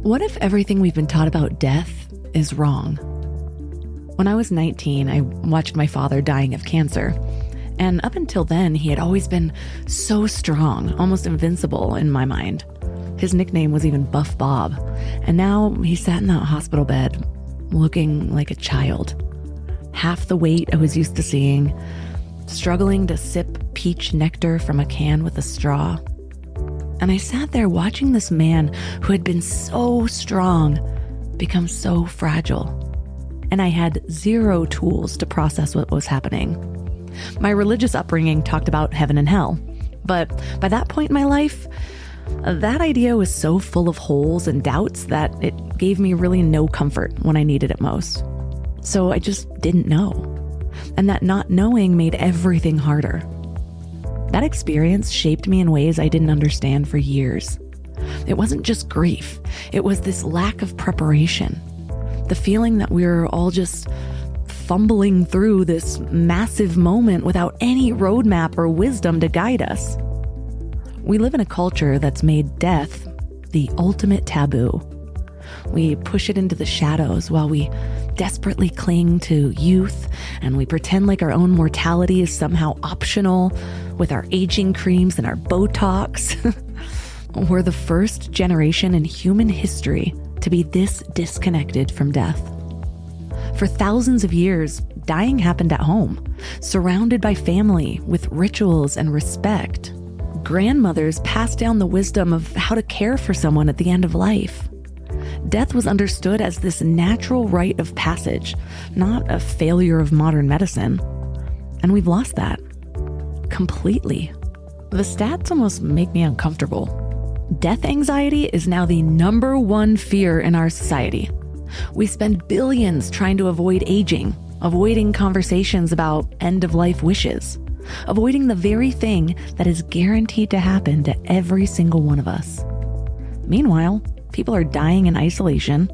What if everything we've been taught about death is wrong? When I was 19, I watched my father dying of cancer. And up until then, he had always been so strong, almost invincible in my mind. His nickname was even Buff Bob. And now he sat in that hospital bed, looking like a child. Half the weight I was used to seeing, struggling to sip peach nectar from a can with a straw. And I sat there watching this man who had been so strong become so fragile. And I had zero tools to process what was happening. My religious upbringing talked about heaven and hell. But by that point in my life, that idea was so full of holes and doubts that it gave me really no comfort when I needed it most. So I just didn't know. And that not knowing made everything harder. That experience shaped me in ways I didn't understand for years. It wasn't just grief. It was this lack of preparation. The feeling that we were all just fumbling through this massive moment without any roadmap or wisdom to guide us. We live in a culture that's made death the ultimate taboo. We push it into the shadows while we desperately cling to youth, and we pretend like our own mortality is somehow optional with our aging creams and our Botox. We're the first generation in human history to be this disconnected from death. For thousands of years, dying happened at home, surrounded by family with rituals and respect. Grandmothers passed down the wisdom of how to care for someone at the end of life. Death was understood as this natural rite of passage, not a failure of modern medicine. And we've lost that. Completely. The stats almost make me uncomfortable. Death anxiety is now the number one fear in our society. We spend billions trying to avoid aging, avoiding conversations about end-of-life wishes, avoiding the very thing that is guaranteed to happen to every single one of us. Meanwhile, people are dying in isolation.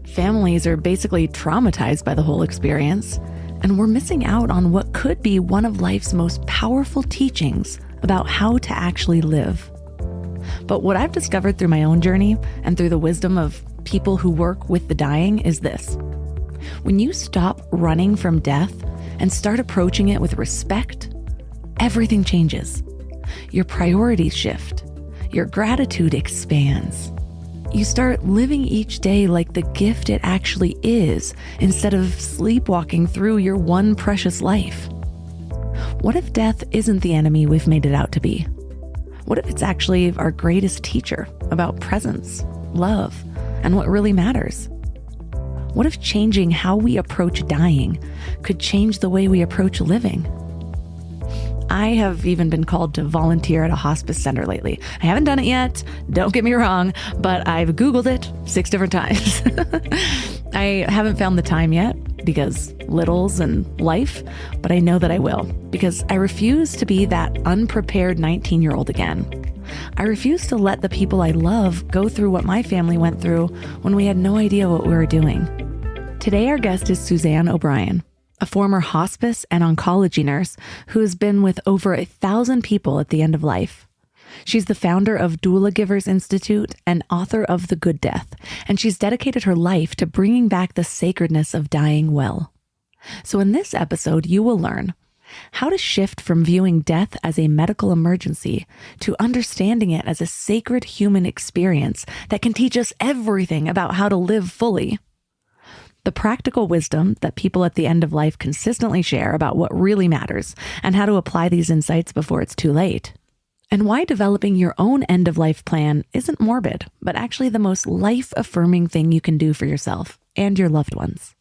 Families are basically traumatized by the whole experience. And we're missing out on what could be one of life's most powerful teachings about how to actually live. But what I've discovered through my own journey and through the wisdom of people who work with the dying is this. When you stop running from death and start approaching it with respect, everything changes. Your priorities shift. Your gratitude expands. You start living each day like the gift it actually is, instead of sleepwalking through your one precious life. What if death isn't the enemy we've made it out to be? What if it's actually our greatest teacher about presence, love, and what really matters? What if changing how we approach dying could change the way we approach living? I have even been called to volunteer at a hospice center lately. I haven't done it yet, don't get me wrong, but I've Googled it 6 different times. I haven't found the time yet because littles and life, but I know that I will because I refuse to be that unprepared 19-year-old again. I refuse to let the people I love go through what my family went through when we had no idea what we were doing. Today, our guest is Suzanne O'Brien, a former hospice and oncology nurse who has been with over 1,000 people at the end of life. She's the founder of Doula Givers Institute and author of The Good Death, and she's dedicated her life to bringing back the sacredness of dying well. So in this episode, you will learn how to shift from viewing death as a medical emergency to understanding it as a sacred human experience that can teach us everything about how to live fully. The practical wisdom that people at the end of life consistently share about what really matters and how to apply these insights before it's too late. And why developing your own end-of-life plan isn't morbid, but actually the most life-affirming thing you can do for yourself and your loved ones.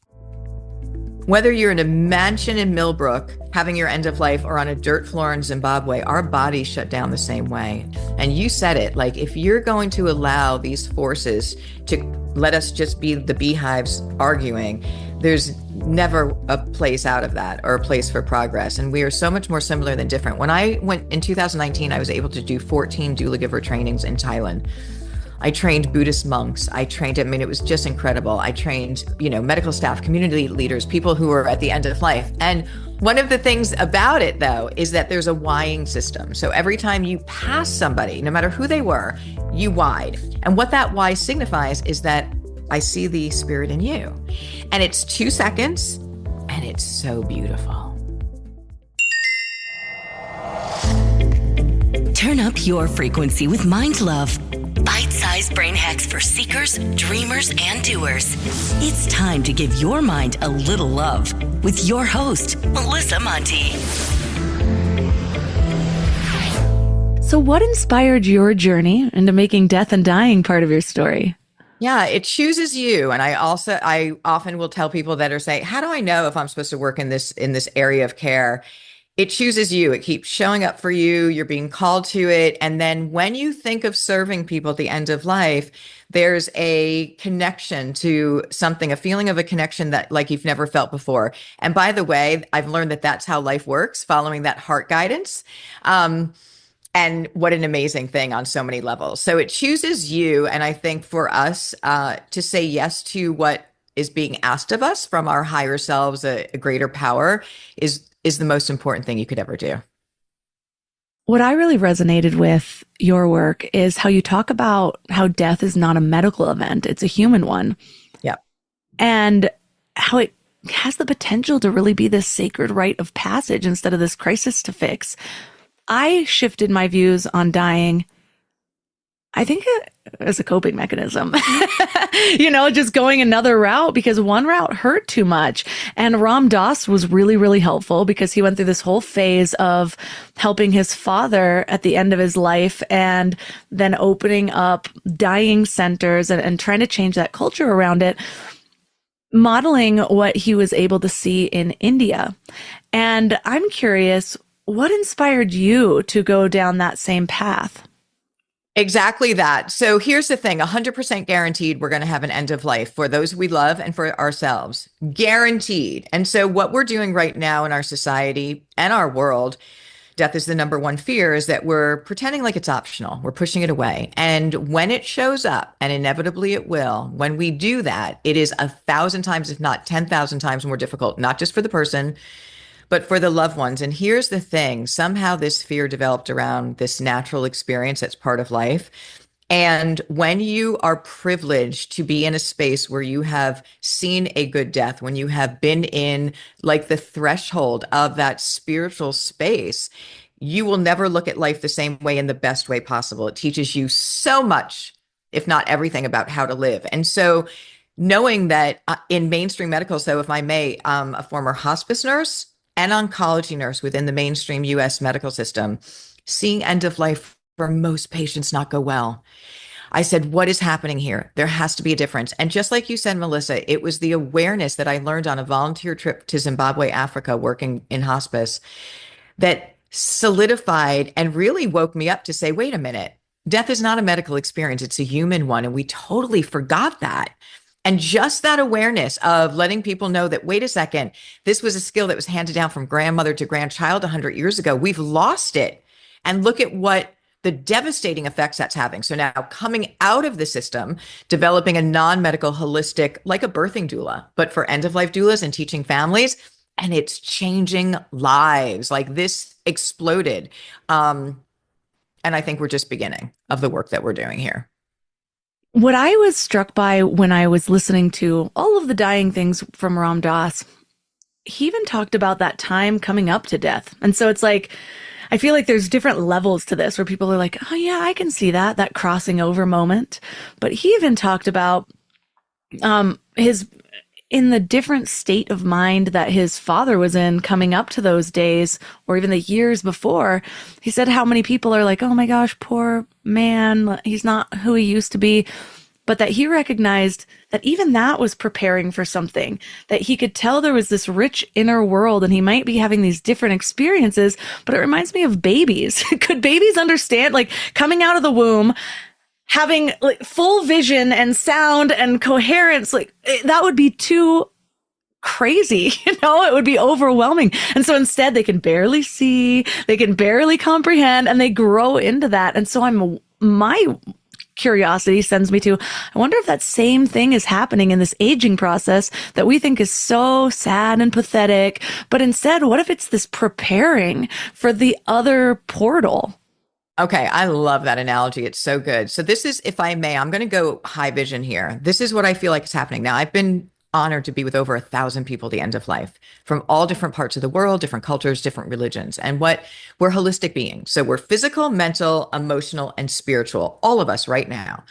Whether you're in a mansion in Millbrook, having your end of life, or on a dirt floor in Zimbabwe, our bodies shut down the same way. And you said it, like if you're going to allow these forces to let us just be the beehives arguing, there's never a place out of that or a place for progress. And we are so much more similar than different. When I went in 2019, I was able to do 14 doula giver trainings in Thailand. I trained Buddhist monks. I mean, it was just incredible. I trained, medical staff, community leaders, people who were at the end of life. And one of the things about it, though, is that there's a whying system. So every time you pass somebody, no matter who they were, you whyed. And what that why signifies is that I see the spirit in you. And it's 2 seconds, and it's so beautiful. Turn up your frequency with Mind Love. Bite-sized brain hacks for seekers, dreamers, and doers. It's time to give your mind a little love with your host, Melissa Monti. So what inspired your journey into making death and dying part of your story? Yeah, it chooses you. And I often will tell people that are saying, how do I know if I'm supposed to work in this area of care? It chooses you. It keeps showing up for you. You're being called to it. And then when you think of serving people at the end of life, there's a connection to something, a feeling of a connection that like you've never felt before. And by the way, I've learned that that's how life works, following that heart guidance. And what an amazing thing on so many levels. So it chooses you. And I think for us to say yes to what is being asked of us from our higher selves, a greater power, is the most important thing you could ever do. What I really resonated with your work is how you talk about how death is not a medical event, it's a human one. Yeah. And how it has the potential to really be this sacred rite of passage instead of this crisis to fix. I shifted my views on dying, I think, as a coping mechanism, just going another route because one route hurt too much. And Ram Dass was really, really helpful because he went through this whole phase of helping his father at the end of his life and then opening up dying centers and trying to change that culture around it, modeling what he was able to see in India. And I'm curious, what inspired you to go down that same path? Exactly that. So here's the thing, 100% guaranteed we're going to have an end of life for those we love and for ourselves. Guaranteed. And so what we're doing right now in our society and our world, death is the number one fear, is that we're pretending like it's optional. We're pushing it away. And when it shows up, and inevitably it will, when we do that, it is 1,000 times, if not 10,000 times more difficult, not just for the person, but for the loved ones. And here's the thing, somehow this fear developed around this natural experience that's part of life. And when you are privileged to be in a space where you have seen a good death, when you have been in like the threshold of that spiritual space, you will never look at life the same way in the best way possible. It teaches you so much, if not everything, about how to live. And so knowing that in mainstream medical, so if I may, a former hospice nurse and oncology nurse within the mainstream US medical system, seeing end of life for most patients not go well. I said, what is happening here? There has to be a difference. And just like you said, Melissa, it was the awareness that I learned on a volunteer trip to Zimbabwe, Africa, working in hospice, that solidified and really woke me up to say, wait a minute, death is not a medical experience. It's a human one. And we totally forgot that. And just that awareness of letting people know that, wait a second, this was a skill that was handed down from grandmother to grandchild 100 years ago. We've lost it. And look at what the devastating effects that's having. So now coming out of the system, developing a non-medical holistic, like a birthing doula, but for end-of-life doulas and teaching families, and it's changing lives. Like this exploded. And I think we're just beginning of the work that we're doing here. What I was struck by when I was listening to all of the dying things from Ram Dass, he even talked about that time coming up to death. And so it's like, I feel like there's different levels to this where people are like, oh yeah, I can see that crossing over moment. But he even talked about in the different state of mind that his father was in coming up to those days, or even the years before. He said how many people are like, oh my gosh, poor man, he's not who he used to be. But that he recognized that even that was preparing for something, that he could tell there was this rich inner world and he might be having these different experiences. But it reminds me of babies. Could babies understand, like coming out of the womb, having like full vision and sound and coherence? Like that would be too crazy, it would be overwhelming. And so instead they can barely see, they can barely comprehend, and they grow into that. And so my curiosity sends me to, I wonder if that same thing is happening in this aging process that we think is so sad and pathetic. But instead, what if it's this preparing for the other portal? Okay, I love that analogy. It's so good. So this is, if I may, I'm going to go high vision here. This is what I feel like is happening. Now, I've been honored to be with over 1,000 people at the end of life from all different parts of the world, different cultures, different religions. And what we're holistic beings. So we're physical, mental, emotional, and spiritual, all of us right now.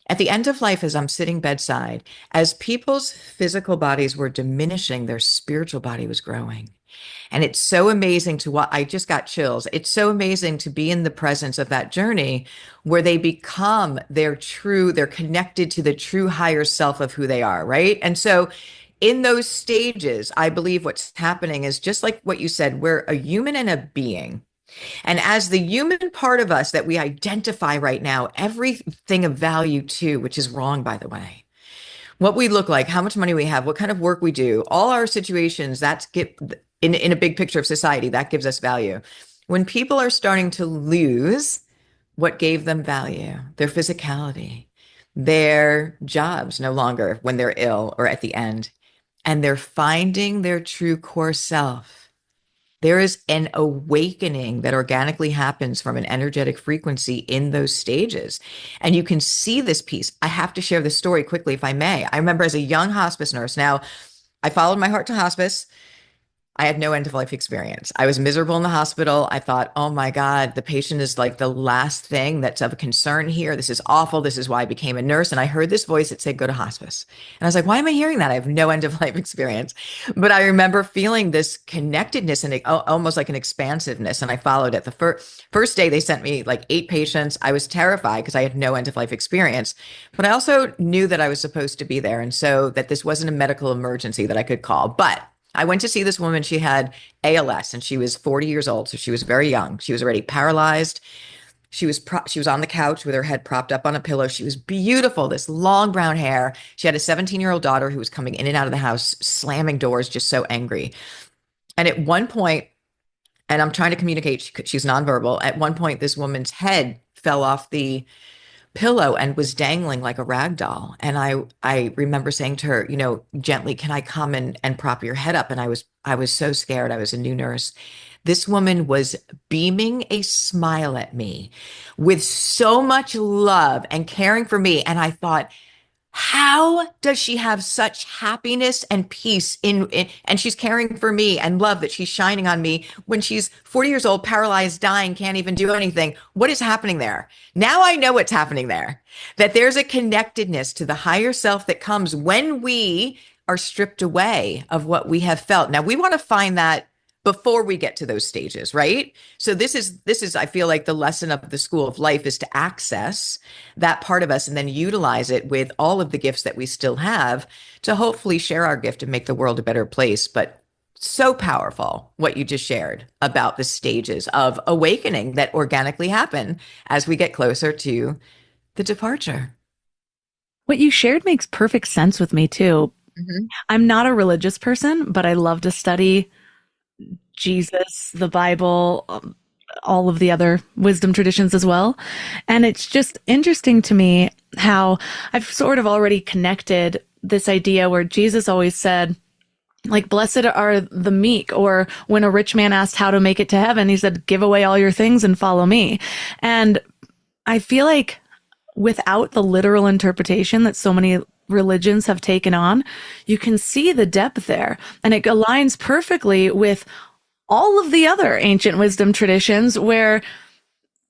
At the end of life, as I'm sitting bedside, as people's physical bodies were diminishing, their spiritual body was growing. And it's so amazing to what I just got chills. It's so amazing to be in the presence of that journey where they become they're connected to the true higher self of who they are, right? And so in those stages, I believe what's happening is just like what you said, we're a human and a being. And as the human part of us that we identify right now, everything of value too, which is wrong, by the way, what we look like, how much money we have, what kind of work we do, all our situations, that's get in a big picture of society, that gives us value. When people are starting to lose what gave them value, their physicality, their jobs no longer when they're ill or at the end, and they're finding their true core self, there is an awakening that organically happens from an energetic frequency in those stages. And you can see this piece. I have to share this story quickly, if I may. I remember as a young hospice nurse, now I followed my heart to hospice. I had no end of life experience. I was miserable in the hospital. I thought, oh my God, the patient is like the last thing that's of concern here. This is awful. This is why I became a nurse. And I heard this voice that said, go to hospice. And I was like, why am I hearing that? I have no end of life experience. But I remember feeling this connectedness and almost like an expansiveness. And I followed it. The first day they sent me like 8 patients. I was terrified because I had no end of life experience. But I also knew that I was supposed to be there. And so that this wasn't a medical emergency that I could call. But I went to see this woman. She had ALS and she was 40 years old. So she was very young. She was already paralyzed. She was on the couch with her head propped up on a pillow. She was beautiful, this long brown hair. She had a 17-year-old daughter who was coming in and out of the house, slamming doors, just so angry. And at one point, and I'm trying to communicate, she's nonverbal. At one point, this woman's head fell off the pillow and was dangling like a rag doll. And I remember saying to her, gently, can I come and prop your head up? And I was so scared. I was a new nurse. This woman was beaming a smile at me with so much love and caring for me. And I thought, how does she have such happiness and peace and she's caring for me and love that she's shining on me when she's 40 years old, paralyzed, dying, can't even do anything? What is happening there? Now I know what's happening there, that there's a connectedness to the higher self that comes when we are stripped away of what we have felt. Now we want to find that before we get to those stages, right? So this is, I feel like the lesson of the school of life is to access that part of us and then utilize it with all of the gifts that we still have to hopefully share our gift and make the world a better place. But so powerful what you just shared about the stages of awakening that organically happen as we get closer to the departure. What you shared makes perfect sense with me too. Mm-hmm. I'm not a religious person, but I love to study Jesus, the Bible, all of the other wisdom traditions as well. And it's just interesting to me how I've sort of already connected this idea where Jesus always said, like, blessed are the meek, or when a rich man asked how to make it to heaven, he said, give away all your things and follow me. And I feel like without the literal interpretation that so many religions have taken on, you can see the depth there. And it aligns perfectly with all of the other ancient wisdom traditions where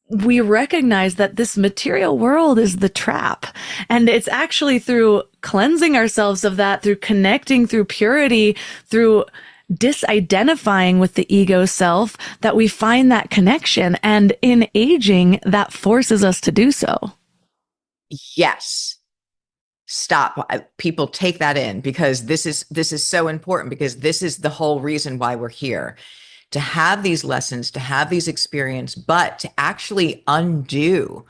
we recognize that this material world is the trap. And it's actually through cleansing ourselves of that, through connecting, through purity, through disidentifying with the ego self, that we find that connection. And in aging, that forces us to do so. Yes. Stop. People take that in, because this is so important, because this is the whole reason why we're here, to have these lessons, to have these experiences, but to actually undo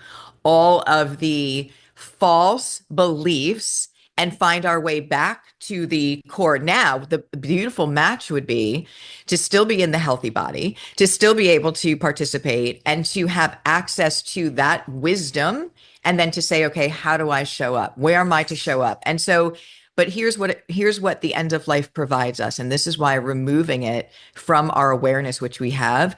all of the false beliefs and find our way back to the core. Now, the beautiful match would be to still be in the healthy body, to still be able to participate and to have access to that wisdom And then to say, okay, how do I show up? Where am I to show up? And so, but here's what the end of life provides us. And this is why removing it from our awareness, which we have,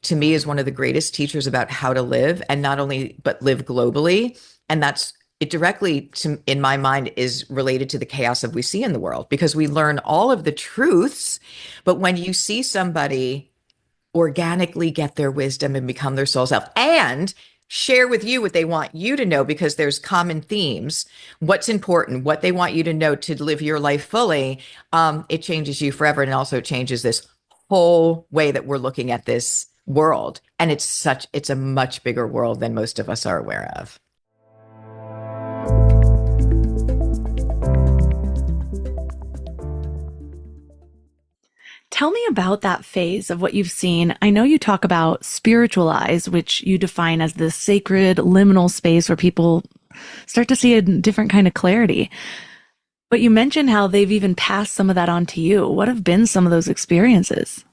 to me is one of the greatest teachers about how to live, and not only, but live globally. And that's it directly to, in my mind, is related to the chaos that we see in the world, because we learn all of the truths. But when you see somebody organically get their wisdom and become their soul self and share with you what they want you to know, because there's common themes, what's important, what they want you to know to live your life fully, it changes you forever. And also changes this whole way that we're looking at this world. And it's a much bigger world than most of us are aware of. Tell me about that phase of what you've seen. I know you talk about spiritualize, which you define as the sacred liminal space where people start to see a different kind of clarity. But you mentioned how they've even passed some of that on to you. What have been some of those experiences?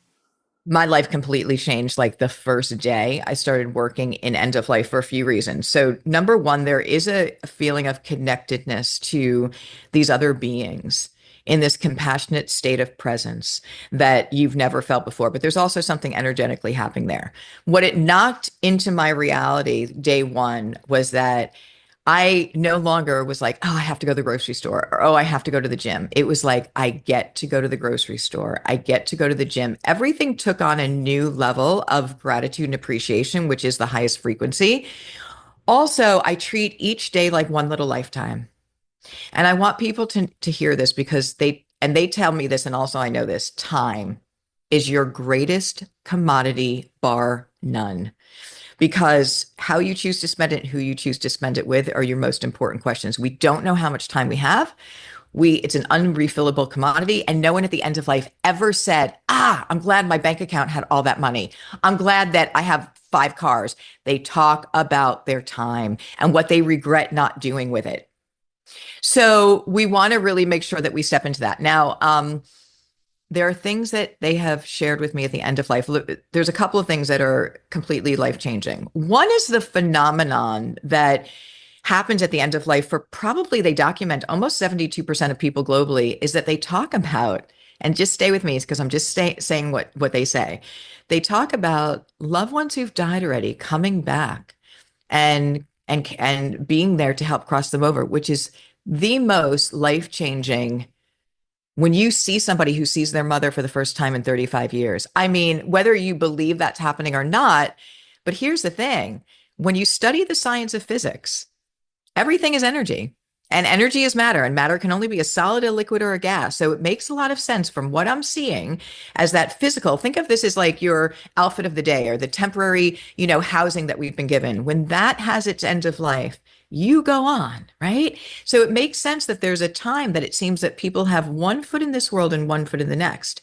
My life completely changed like the first day I started working in end of life for a few reasons. So, number one, there is a feeling of connectedness to these other beings in this compassionate state of presence that you've never felt before. But there's also something energetically happening there. What it knocked into my reality day one was that I no longer was like, oh, I have to go to the grocery store, or oh, I have to go to the gym. It was like, I get to go to the grocery store. I get to go to the gym. Everything took on a new level of gratitude and appreciation, which is the highest frequency. Also, I treat each day like one little lifetime. And I want people to hear this, because they tell me this, and also I know this: time is your greatest commodity, bar none. Because how you choose to spend it and who you choose to spend it with are your most important questions. We don't know how much time we have. It's an unrefillable commodity. And no one at the end of life ever said, I'm glad my bank account had all that money. I'm glad that I have 5 cars. They talk about their time and what they regret not doing with it. So we want to really make sure that we step into that. Now, there are things that they have shared with me at the end of life. There's a couple of things that are completely life-changing. One is the phenomenon that happens at the end of life for, probably they document, almost 72% of people globally, is that they talk about, and just stay with me because I'm just saying what they say. They talk about loved ones who've died already coming back and being there to help cross them over, which is the most life-changing. When you see somebody who sees their mother for the first time in 35 years, I mean, whether you believe that's happening or not, but here's the thing: when you study the science of physics, everything is energy, and energy is matter, and matter can only be a solid, a liquid, or a gas. So it makes a lot of sense from what I'm seeing as that physical. Think of this as like your outfit of the day, or the temporary, housing that we've been given. When that has its end of life, you go on, right? So it makes sense that there's a time that it seems that people have one foot in this world and one foot in the next.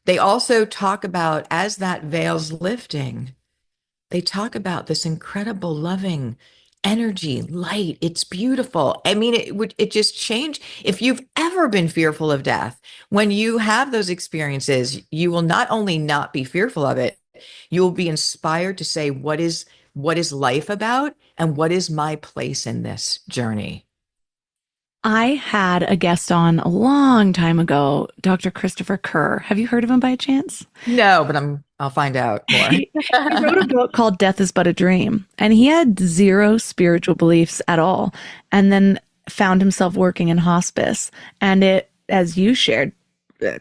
They also talk about, as that veil's lifting, they talk about this incredible loving energy, light. It's beautiful. I mean, it just changed. If you've ever been fearful of death, when you have those experiences, you will not only not be fearful of it, you will be inspired to say, what is life about, and what is my place in this journey? I had a guest on a long time ago, Dr. Christopher Kerr. Have you heard of him by chance? No, but I'll find out more. He wrote a book called Death is But a Dream, and he had zero spiritual beliefs at all, and then found himself working in hospice. And it, as you shared,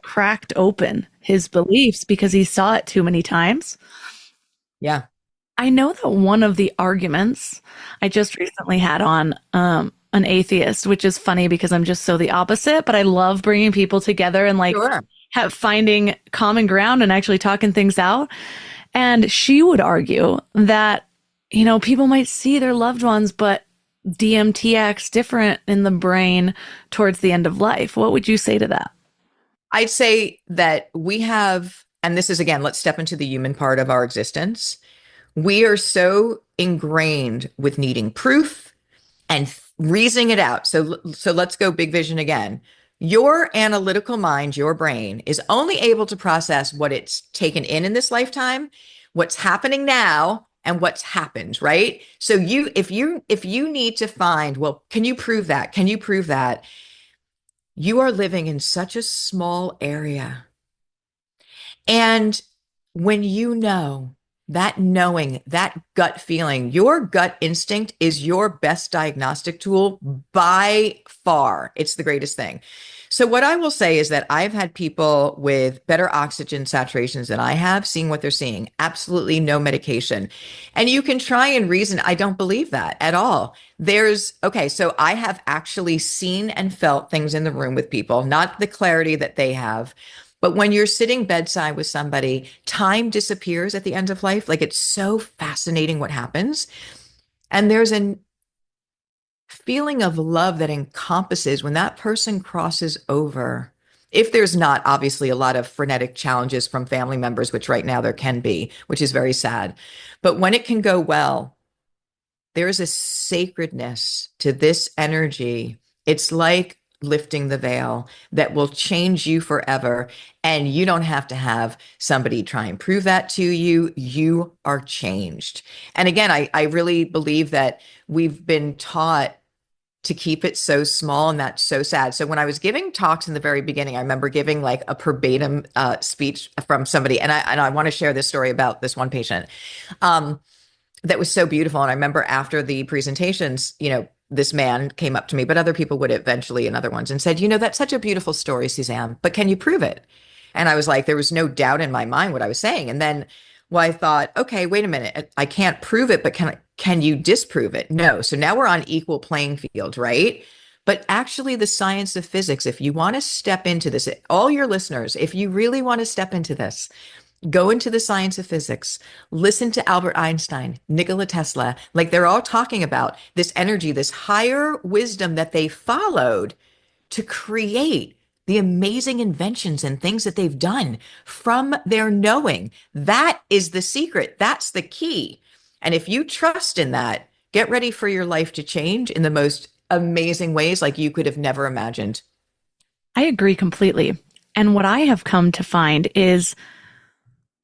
cracked open his beliefs because he saw it too many times. Yeah. I know that one of the arguments I just recently had on an atheist, which is funny because I'm just so the opposite, but I love bringing people together and Sure. finding common ground and actually talking things out. And she would argue that, people might see their loved ones, but DMT acts different in the brain towards the end of life. What would you say to that? I'd say that we have, and this is, again, let's step into the human part of our existence. We are so ingrained with needing proof and reasoning it out. So let's go big vision again. Your analytical mind, your brain, is only able to process what it's taken in this lifetime, what's happening now, and what's happened, right? So if you need to find, well, can you prove that? Can you prove that? You are living in such a small area. And when you know that knowing, that gut feeling, your gut instinct is your best diagnostic tool by far. It's the greatest thing. So what I will say is that I've had people with better oxygen saturations than I have, seeing what they're seeing, absolutely no medication. And you can try and reason, I don't believe that at all. Okay, so I have actually seen and felt things in the room with people, not the clarity that they have. But when you're sitting bedside with somebody, time disappears at the end of life. Like, it's so fascinating what happens. And there's a feeling of love that encompasses when that person crosses over. If there's not obviously a lot of frenetic challenges from family members, which right now there can be, which is very sad. But when it can go well, there is a sacredness to this energy. It's like lifting the veil that will change you forever. And you don't have to have somebody try and prove that to you. You are changed. And again, I really believe that we've been taught to keep it so small, and that's so sad. So when I was giving talks in the very beginning, I remember giving like a verbatim speech from somebody. And I want to share this story about this one patient. That was so beautiful. And I remember after the presentations, this man came up to me, but other people would eventually, and other ones, and said, that's such a beautiful story, Suzanne, but can you prove it? And I was like, there was no doubt in my mind what I was saying. And then, well, I thought, okay, wait a minute. I can't prove it, but can you disprove it? No. So now we're on equal playing field, right? But actually the science of physics, if you want to step into this, all your listeners, if you really want to step into this, go into the science of physics, listen to Albert Einstein, Nikola Tesla, like they're all talking about this energy, this higher wisdom that they followed to create the amazing inventions and things that they've done from their knowing. That is the secret. That's the key. And if you trust in that, get ready for your life to change in the most amazing ways like you could have never imagined. I agree completely. And what I have come to find is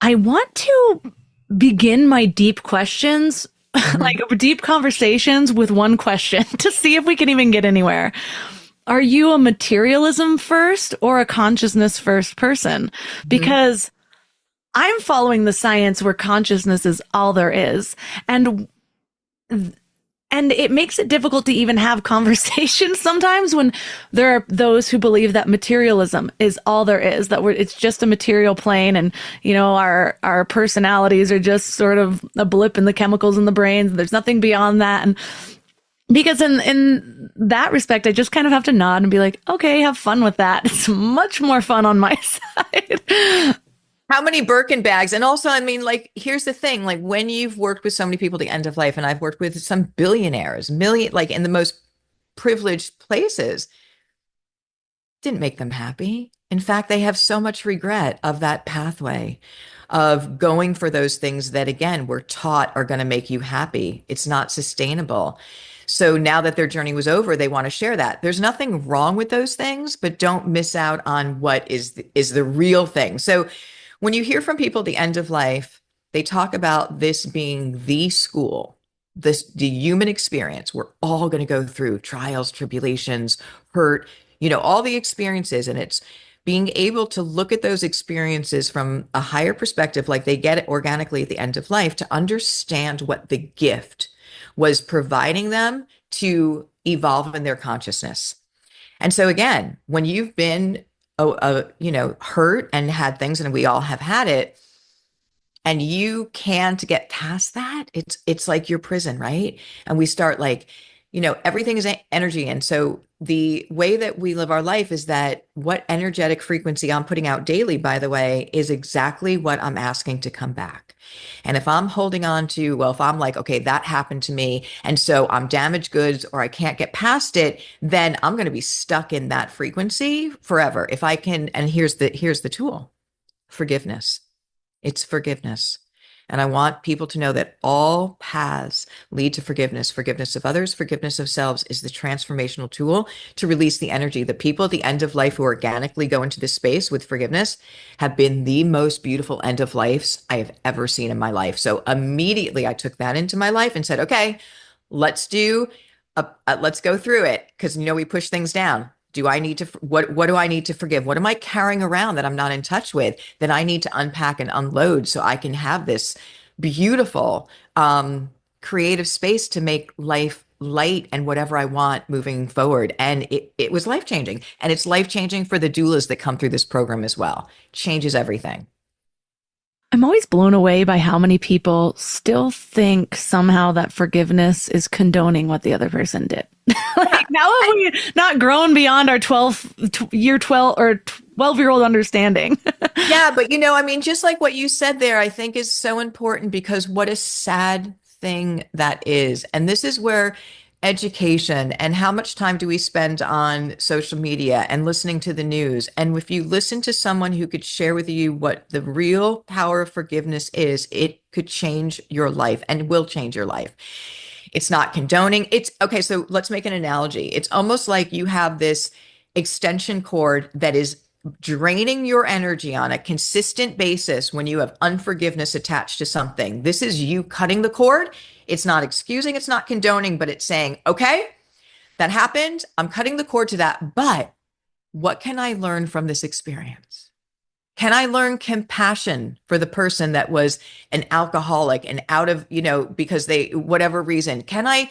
I want to begin my deep questions, like deep conversations with one question to see if we can even get anywhere. Are you a materialism first or a consciousness first person? Because I'm following the science where consciousness is all there is. And it makes it difficult to even have conversations sometimes when there are those who believe that materialism is all there is, that it's just a material plane, and our personalities are just sort of a blip in the chemicals in the brain. There's nothing beyond that. And because in that respect, I just kind of have to nod and be like, okay, have fun with that. It's much more fun on my side. How many Birkin bags? And also, I mean, like, here's the thing, like when you've worked with so many people at the end of life, and I've worked with some billionaires, like in the most privileged places, didn't make them happy. In fact, they have so much regret of that pathway of going for those things that, again, we're taught are going to make you happy. It's not sustainable. So now that their journey was over, they want to share that. There's nothing wrong with those things, but don't miss out on what is the real thing. So when you hear from people at the end of life, they talk about this being the school, the human experience. We're all going to go through trials, tribulations, hurt, all the experiences. And it's being able to look at those experiences from a higher perspective, like they get it organically at the end of life, to understand what the gift was providing them to evolve in their consciousness. And so again, when you've been hurt and had things, and we all have had it, and you can't get past that, it's like your prison, right? And we start like, everything is energy. And so the way that we live our life is that what energetic frequency I'm putting out daily, by the way, is exactly what I'm asking to come back. And if I'm holding on to, well, if I'm like, okay, that happened to me, and so I'm damaged goods, or I can't get past it, then I'm going to be stuck in that frequency forever. If I can, and here's the tool: forgiveness. It's forgiveness. And I want people to know that all paths lead to forgiveness. Forgiveness of others, forgiveness of selves is the transformational tool to release the energy. The people at the end of life who organically go into this space with forgiveness have been the most beautiful end of lives I have ever seen in my life. So immediately I took that into my life and said, okay, let's do let's go through it, because we push things down. Do I need to what do I need to forgive? What am I carrying around that I'm not in touch with, that I need to unpack and unload so I can have this beautiful creative space to make life light and whatever I want moving forward. And it was life changing, and it's life changing for the doulas that come through this program as well. Changes everything. I'm always blown away by how many people still think somehow that forgiveness is condoning what the other person did. Like, now have we not grown beyond our 12-year-old understanding? Yeah, but just like what you said there, I think is so important, because what a sad thing that is. And this is where education, and how much time do we spend on social media and listening to the news? And if you listen to someone who could share with you what the real power of forgiveness is, it could change your life and will change your life. It's not condoning. It's okay. So let's make an analogy. It's almost like you have this extension cord that is draining your energy on a consistent basis when you have unforgiveness attached to something. This is you cutting the cord. It's not excusing, it's not condoning, but it's saying, okay, that happened. I'm cutting the cord to that. But what can I learn from this experience? Can I learn compassion for the person that was an alcoholic and out of, because they, whatever reason? Can I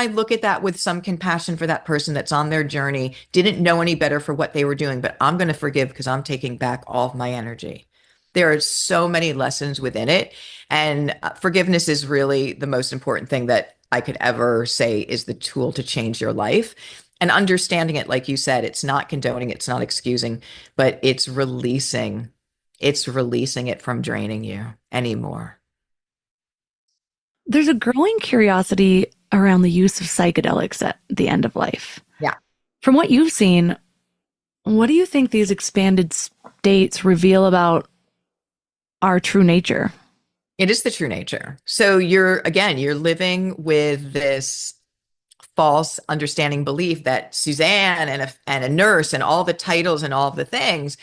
look at that with some compassion for that person that's on their journey, didn't know any better for what they were doing, but I'm going to forgive because I'm taking back all of my energy. There are so many lessons within it. And forgiveness is really the most important thing that I could ever say is the tool to change your life. And understanding it, like you said, it's not condoning, it's not excusing, but it's releasing it from draining you anymore. There's a growing curiosity around the use of psychedelics at the end of life. Yeah. From what you've seen, what do you think these expanded states reveal about our true nature? It is the true nature. So you're living with this false understanding belief that Suzanne and a nurse and all the titles and all of the things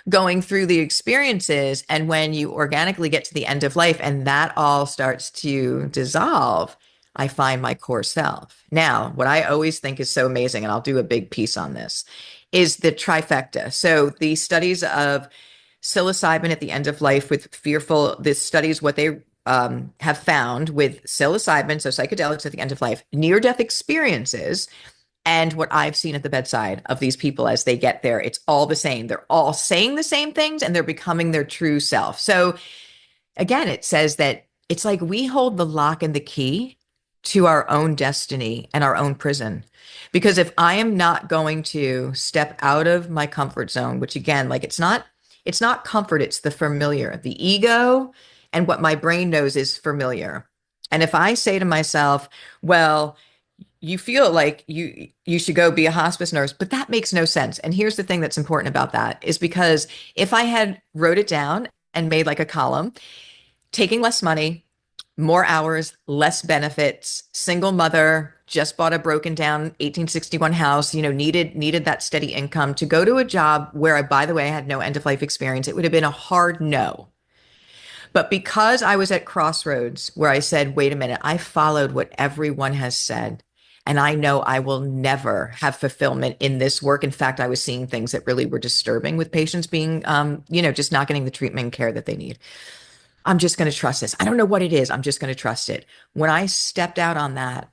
going through the experiences. And when you organically get to the end of life and that all starts to dissolve, I find my core self. Now, what I always think is so amazing, and I'll do a big piece on this, is the trifecta. So the studies of psilocybin at the end of life with the studies, what they have found with psilocybin, so psychedelics at the end of life, near-death experiences, and what I've seen at the bedside of these people as they get there, it's all the same. They're all saying the same things and they're becoming their true self. So again, it says that it's like we hold the lock and the key to our own destiny and our own prison. Because if I am not going to step out of my comfort zone, which again, like it's not comfort, it's the familiar, the ego and what my brain knows is familiar. And if I say to myself, well, you feel like you should go be a hospice nurse, but that makes no sense. And here's the thing that's important about that is because if I had wrote it down and made like a column, taking less money, more hours, less benefits, single mother, just bought a broken down 1861 house, needed that steady income to go to a job where I, by the way, I had no end of life experience, it would have been a hard no. But because I was at crossroads where I said, wait a minute, I followed what everyone has said. And I know I will never have fulfillment in this work. In fact, I was seeing things that really were disturbing with patients being, just not getting the treatment and care that they need. I'm just going to trust this. I don't know what it is. I'm just going to trust it. When I stepped out on that,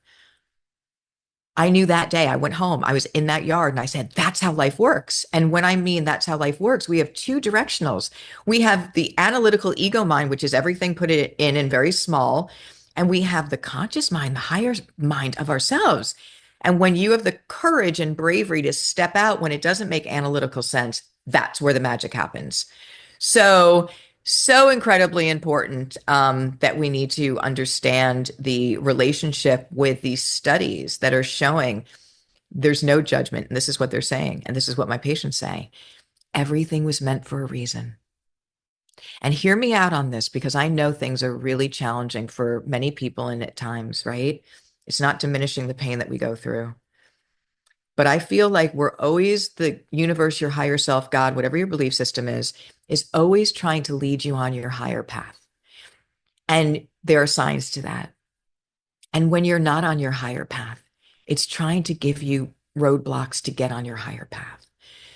I knew that day I went home, I was in that yard and I said, that's how life works. And when I mean that's how life works, we have two directionals. We have the analytical ego mind, which is everything put it in and very small. And we have the conscious mind, the higher mind of ourselves. And when you have the courage and bravery to step out when it doesn't make analytical sense, that's where the magic happens. So incredibly important that we need to understand the relationship with these studies that are showing there's no judgment. And this is what they're saying. And this is what my patients say. Everything was meant for a reason. And hear me out on this because I know things are really challenging for many people and at times, right? It's not diminishing the pain that we go through. But I feel like we're always, the universe, your higher self, God, whatever your belief system is always trying to lead you on your higher path. And there are signs to that. And when you're not on your higher path, it's trying to give you roadblocks to get on your higher path.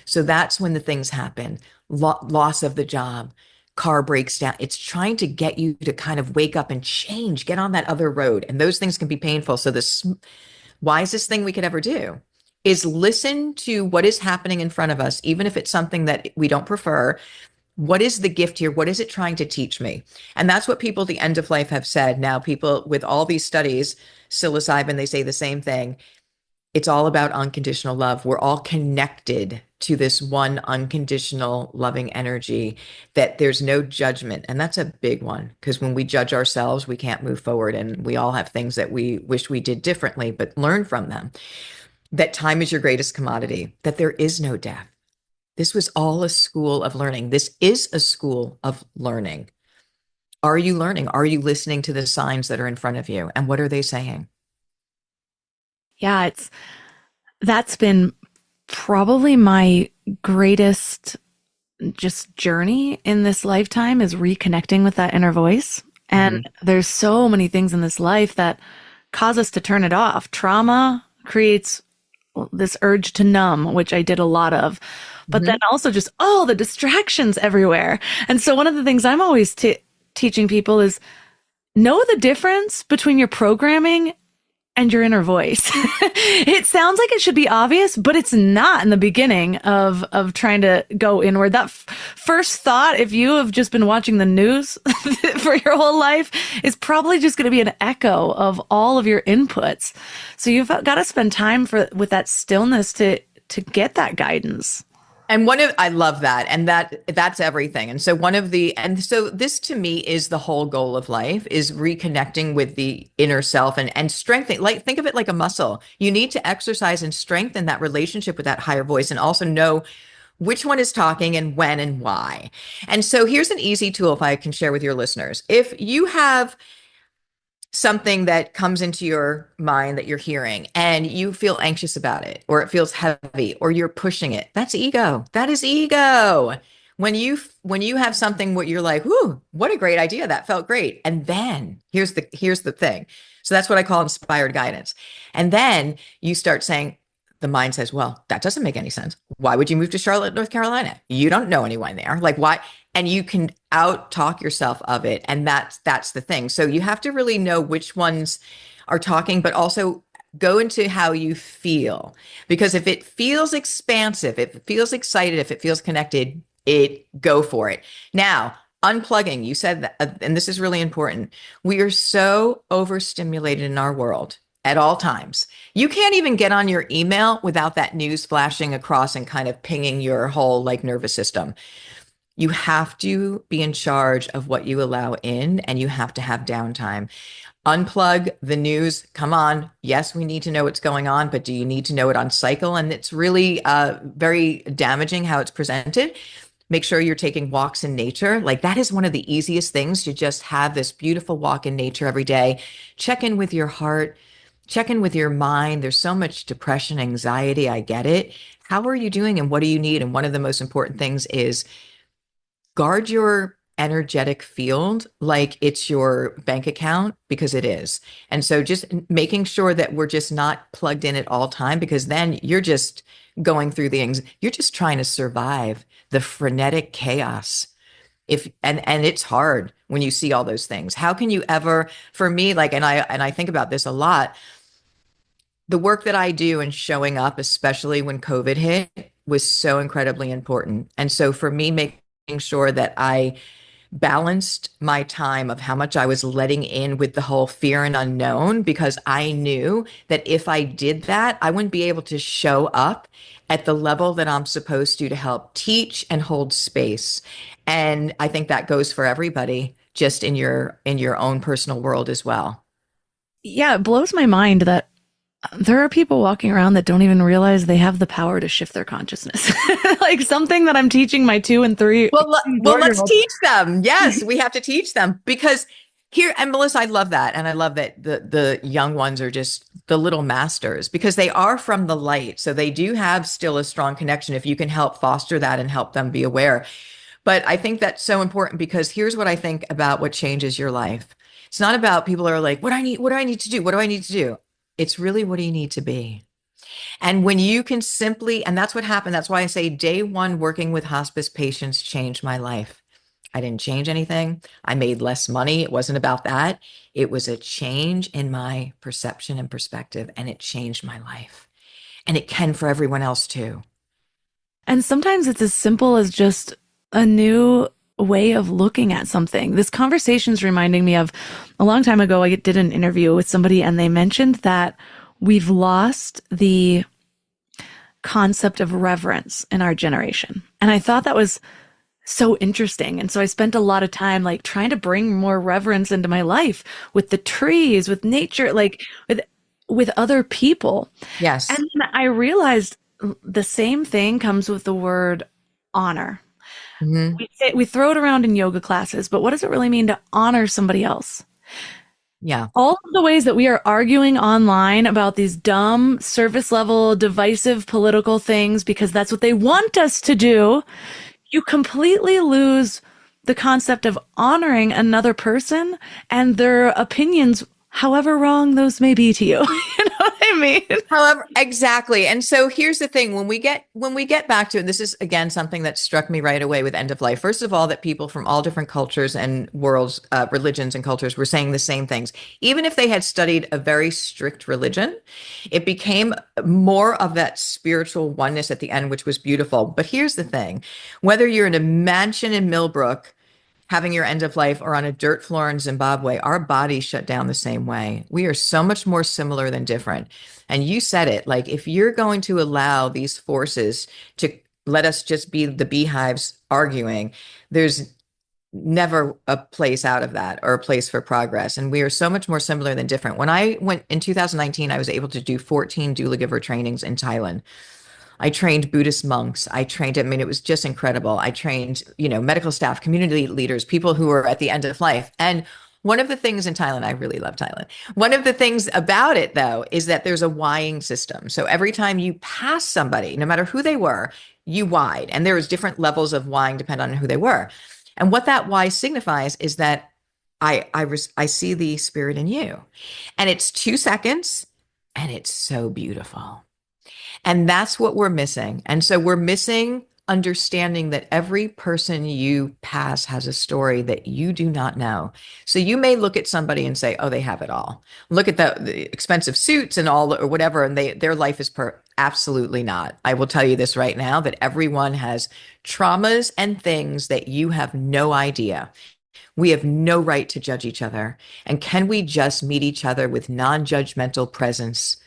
So that's when the things happen. Loss of the job, car breaks down. It's trying to get you to kind of wake up and change, get on that other road. And those things can be painful. So the wisest thing we could ever do is listen to what is happening in front of us, even if it's something that we don't prefer. What is the gift here? What is it trying to teach me? And that's what people at the end of life have said. Now, people with all these studies, psilocybin, they say the same thing. It's all about unconditional love. We're all connected to this one unconditional loving energy, that there's no judgment. And that's a big one, because when we judge ourselves, we can't move forward. And we all have things that we wish we did differently, but learn from them. That time is your greatest commodity, that there is no death. This was all a school of learning. This is a school of learning. Are you learning? Are you listening to the signs that are in front of you? And what are they saying? Yeah, that's been probably my greatest just journey in this lifetime, is reconnecting with that inner voice. And there's so many things in this life that cause us to turn it off. Trauma creates this urge to numb, which I did a lot of, but then also just all the distractions everywhere. And so one of the things I'm always teaching people is know the difference between your programming and your inner voice. It sounds like it should be obvious, but it's not in the beginning of trying to go inward. That first thought, if you have just been watching the news for your whole life, is probably just going to be an echo of all of your inputs. So you've got to spend time with that stillness to get that guidance. And I love that. And that's everything. And so so this to me is the whole goal of life, is reconnecting with the inner self and strengthening, like, think of it like a muscle. You need to exercise and strengthen that relationship with that higher voice, and also know which one is talking and when and why. And so here's an easy tool, if I can share with your listeners. If you have something that comes into your mind that you're hearing and you feel anxious about it, or it feels heavy, or you're pushing it, that's ego. That is ego. When you have something what you're like, "Ooh, what a great idea. That felt great." And then here's the thing. So that's what I call inspired guidance. And then you start saying, the mind says, "Well, that doesn't make any sense. Why would you move to Charlotte, North Carolina? You don't know anyone there. Like, why?" And you can out talk yourself of it. And that's the thing. So you have to really know which ones are talking, but also go into how you feel. Because if it feels expansive, if it feels excited, if it feels connected, go for it. Now, unplugging, you said that, and this is really important. We are so overstimulated in our world at all times. You can't even get on your email without that news flashing across and kind of pinging your whole nervous system. You have to be in charge of what you allow in, and you have to have downtime. Unplug the news. Come on. Yes, we need to know what's going on, but do you need to know it on cycle? And it's really very damaging how it's presented. Make sure you're taking walks in nature. Like, that is one of the easiest things, to just have this beautiful walk in nature every day. Check in with your heart. Check in with your mind. There's so much depression, anxiety. I get it. How are you doing and what do you need? And one of the most important things is guard your energetic field like it's your bank account, because it is. And so just making sure that we're just not plugged in at all time, because then you're just going through you're just trying to survive the frenetic chaos. And it's hard when you see all those things. How can you ever, for me, and I think about this a lot, the work that I do and showing up, especially when COVID hit, was so incredibly important. And so for me, making sure that I balanced my time of how much I was letting in with the whole fear and unknown, because I knew that if I did that, I wouldn't be able to show up at the level that I'm supposed to help teach and hold space. And I think that goes for everybody, just in your own personal world as well. Yeah, it blows my mind that There are people walking around that don't even realize they have the power to shift their consciousness. Like something that I'm teaching my 2 and 3. Well, let's teach them. Yes, we have to teach them because here, and Melissa, I love that. And I love that the young ones are just the little masters because they are from the light. So they do have still a strong connection if you can help foster that and help them be aware. But I think that's so important because here's what I think about what changes your life. It's not about people who are like, what do I need to do? What do I need to do? It's really, what do you need to be? And when you can simply, and that's what happened. That's why I say day one, working with hospice patients changed my life. I didn't change anything. I made less money. It wasn't about that. It was a change in my perception and perspective, and it changed my life. And it can for everyone else too. And sometimes it's as simple as just a new way of looking at something. This conversation's reminding me of a long time ago, I did an interview with somebody and they mentioned that we've lost the concept of reverence in our generation. And I thought that was so interesting. And so I spent a lot of time like trying to bring more reverence into my life with the trees, with nature, like with other people. Yes. And then I realized the same thing comes with the word honor. Mm-hmm. We throw it around in yoga classes, but what does it really mean to honor somebody else? Yeah. All of the ways that we are arguing online about these dumb, surface level, divisive political things because that's what they want us to do, you completely lose the concept of honoring another person and their opinions, however wrong those may be to you. You know what I mean? However, exactly. And so here's the thing, when we get back to it, this is again something that struck me right away with end of life. First of all, that people from all different cultures and worlds, religions and cultures were saying the same things. Even if they had studied a very strict religion, it became more of that spiritual oneness at the end, which was beautiful. But here's the thing, whether you're in a mansion in Millbrook having your end of life or on a dirt floor in Zimbabwe, our bodies shut down the same way. We are so much more similar than different. And you said it, like if you're going to allow these forces to let us just be the beehives arguing, there's never a place out of that or a place for progress. And we are so much more similar than different. When I went in 2019, I was able to do 14 doula giver trainings in Thailand. I trained Buddhist monks. It was just incredible. I trained, medical staff, community leaders, people who are at the end of life. And one of the things in Thailand, I really love Thailand. One of the things about it, though, is that there's a whying system. So every time you pass somebody, no matter who they were, you whyed. And there was different levels of whying depending on who they were. And what that why signifies is that I see the spirit in you. And it's 2 seconds, and it's so beautiful. And that's what we're missing. And so we're missing understanding that every person you pass has a story that you do not know. So you may look at somebody and say, oh, they have it all. Look at the expensive suits and all or whatever. And their life is absolutely not. I will tell you this right now, that everyone has traumas and things that you have no idea. We have no right to judge each other. And can we just meet each other with non-judgmental presence?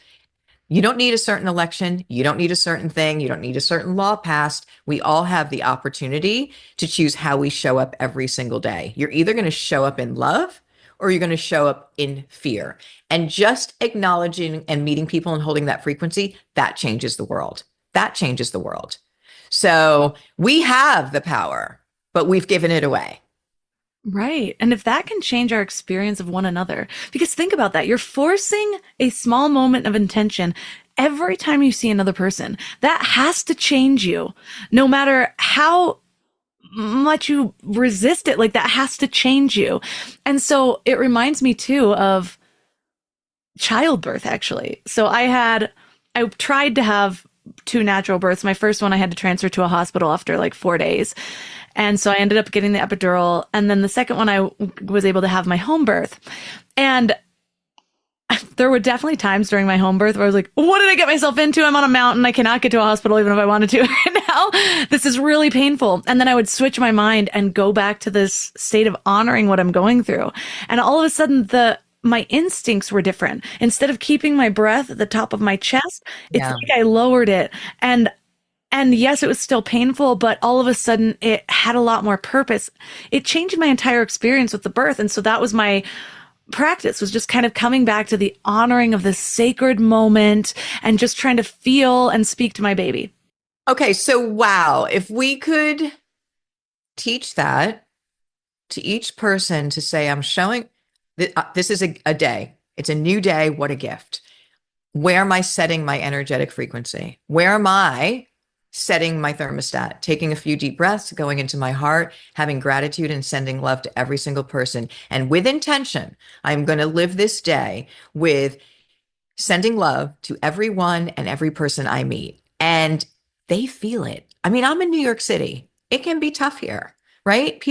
You don't need a certain election. You don't need a certain thing. You don't need a certain law passed. We all have the opportunity to choose how we show up every single day. You're either going to show up in love or you're going to show up in fear. And just acknowledging and meeting people and holding that frequency, that changes the world. That changes the world. So we have the power, but we've given it away. Right. And if that can change our experience of one another, because think about that, you're forcing a small moment of intention every time you see another person. That has to change you, no matter how much you resist it. Like that has to change you. And so it reminds me too of childbirth, actually. So I tried to have 2 natural births. My first one, I had to transfer to a hospital after like 4 days. And so I ended up getting the epidural. And then the second one, I was able to have my home birth. And there were definitely times during my home birth where I was like, what did I get myself into? I'm on a mountain. I cannot get to a hospital even if I wanted to right now. This is really painful. And then I would switch my mind and go back to this state of honoring what I'm going through. And all of a sudden, my instincts were different. Instead of keeping my breath at the top of my chest, it's like I lowered it. And yes, it was still painful, but all of a sudden it had a lot more purpose. It changed my entire experience with the birth. And so that was my practice was just kind of coming back to the honoring of this sacred moment and just trying to feel and speak to my baby. Okay, so wow, if we could teach that to each person to say, I'm showing this is a day. It's a new day. What a gift. Where am I setting my energetic frequency? Where am I setting my thermostat? Taking a few deep breaths, going into my heart, having gratitude and sending love to every single person. And with intention, I'm going to live this day with sending love to everyone and every person I meet. And they feel it. I mean, I'm in New York City. It can be tough here, right?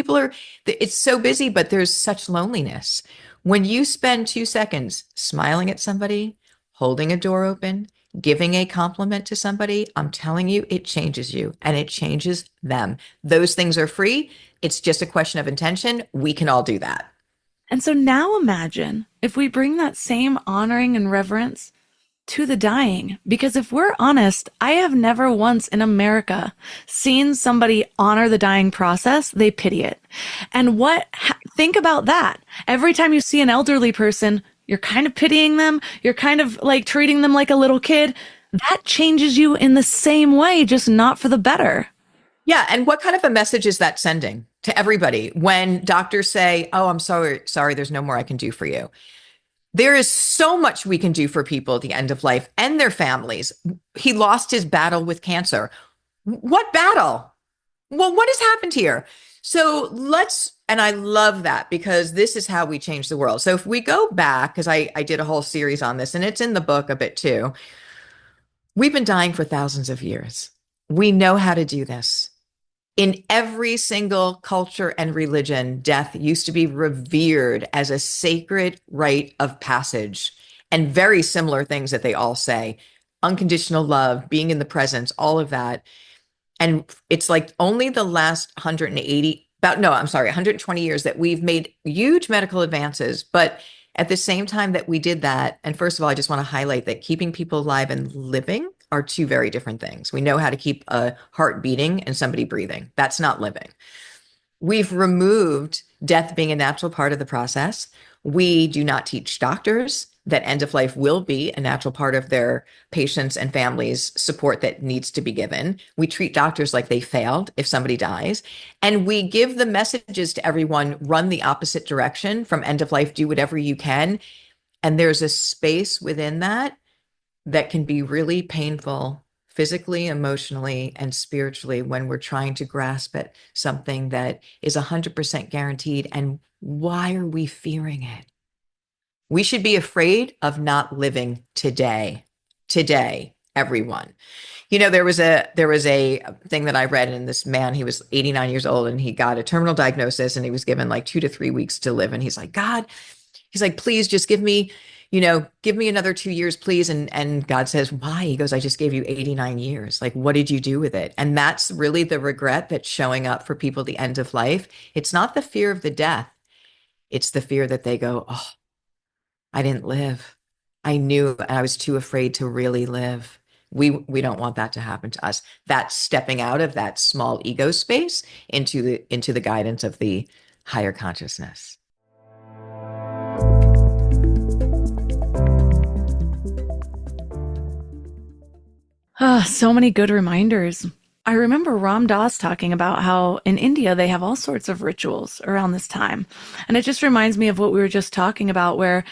It's so busy, but there's such loneliness. When you spend 2 seconds smiling at somebody, holding a door open, giving a compliment to somebody, I'm telling you, it changes you and it changes them. Those things are free. It's just a question of intention. We can all do that. And so now imagine if we bring that same honoring and reverence to the dying, because if we're honest, I have never once in America seen somebody honor the dying process. They pity it. And think about that. Every time you see an elderly person, you're kind of pitying them. You're kind of like treating them like a little kid. That changes you in the same way, just not for the better. Yeah. And what kind of a message is that sending to everybody when doctors say, oh, I'm sorry, there's no more I can do for you? There is so much we can do for people at the end of life and their families. He lost his battle with cancer. What battle? Well, what has happened here? So and I love that because this is how we change the world. So if we go back, because I did a whole series on this and it's in the book a bit too. We've been dying for thousands of years. We know how to do this. In every single culture and religion, death used to be revered as a sacred rite of passage, and very similar things that they all say: unconditional love, being in the presence, all of that. And it's like only the last 120 years that we've made huge medical advances. But at the same time that we did that, and first of all, I just want to highlight that keeping people alive and living are two very different things. We know how to keep a heart beating and somebody breathing. That's not living. We've removed death being a natural part of the process. We do not teach doctors that end of life will be a natural part of their patients and families' support that needs to be given. We treat doctors like they failed if somebody dies. And we give the messages to everyone: run the opposite direction from end of life, do whatever you can. And there's a space within that can be really painful physically, emotionally, and spiritually when we're trying to grasp at something that is 100% guaranteed. And why are we fearing it? We should be afraid of not living today. Today, everyone. You know, there was a thing that I read, and this man, he was 89 years old and he got a terminal diagnosis and he was given like 2 to 3 weeks to live. And he's like, God, please just give me another 2 years, please. And God says, why? He goes, I just gave you 89 years. Like, what did you do with it? And that's really the regret that's showing up for people at the end of life. It's not the fear of the death. It's the fear that they go, oh, I didn't live. I knew, and I was too afraid to really live. We don't want that to happen to us. That's stepping out of that small ego space into the guidance of the higher consciousness. So many good reminders. I remember Ram Dass talking about how in India they have all sorts of rituals around this time. And it just reminds me of what we were just talking about, where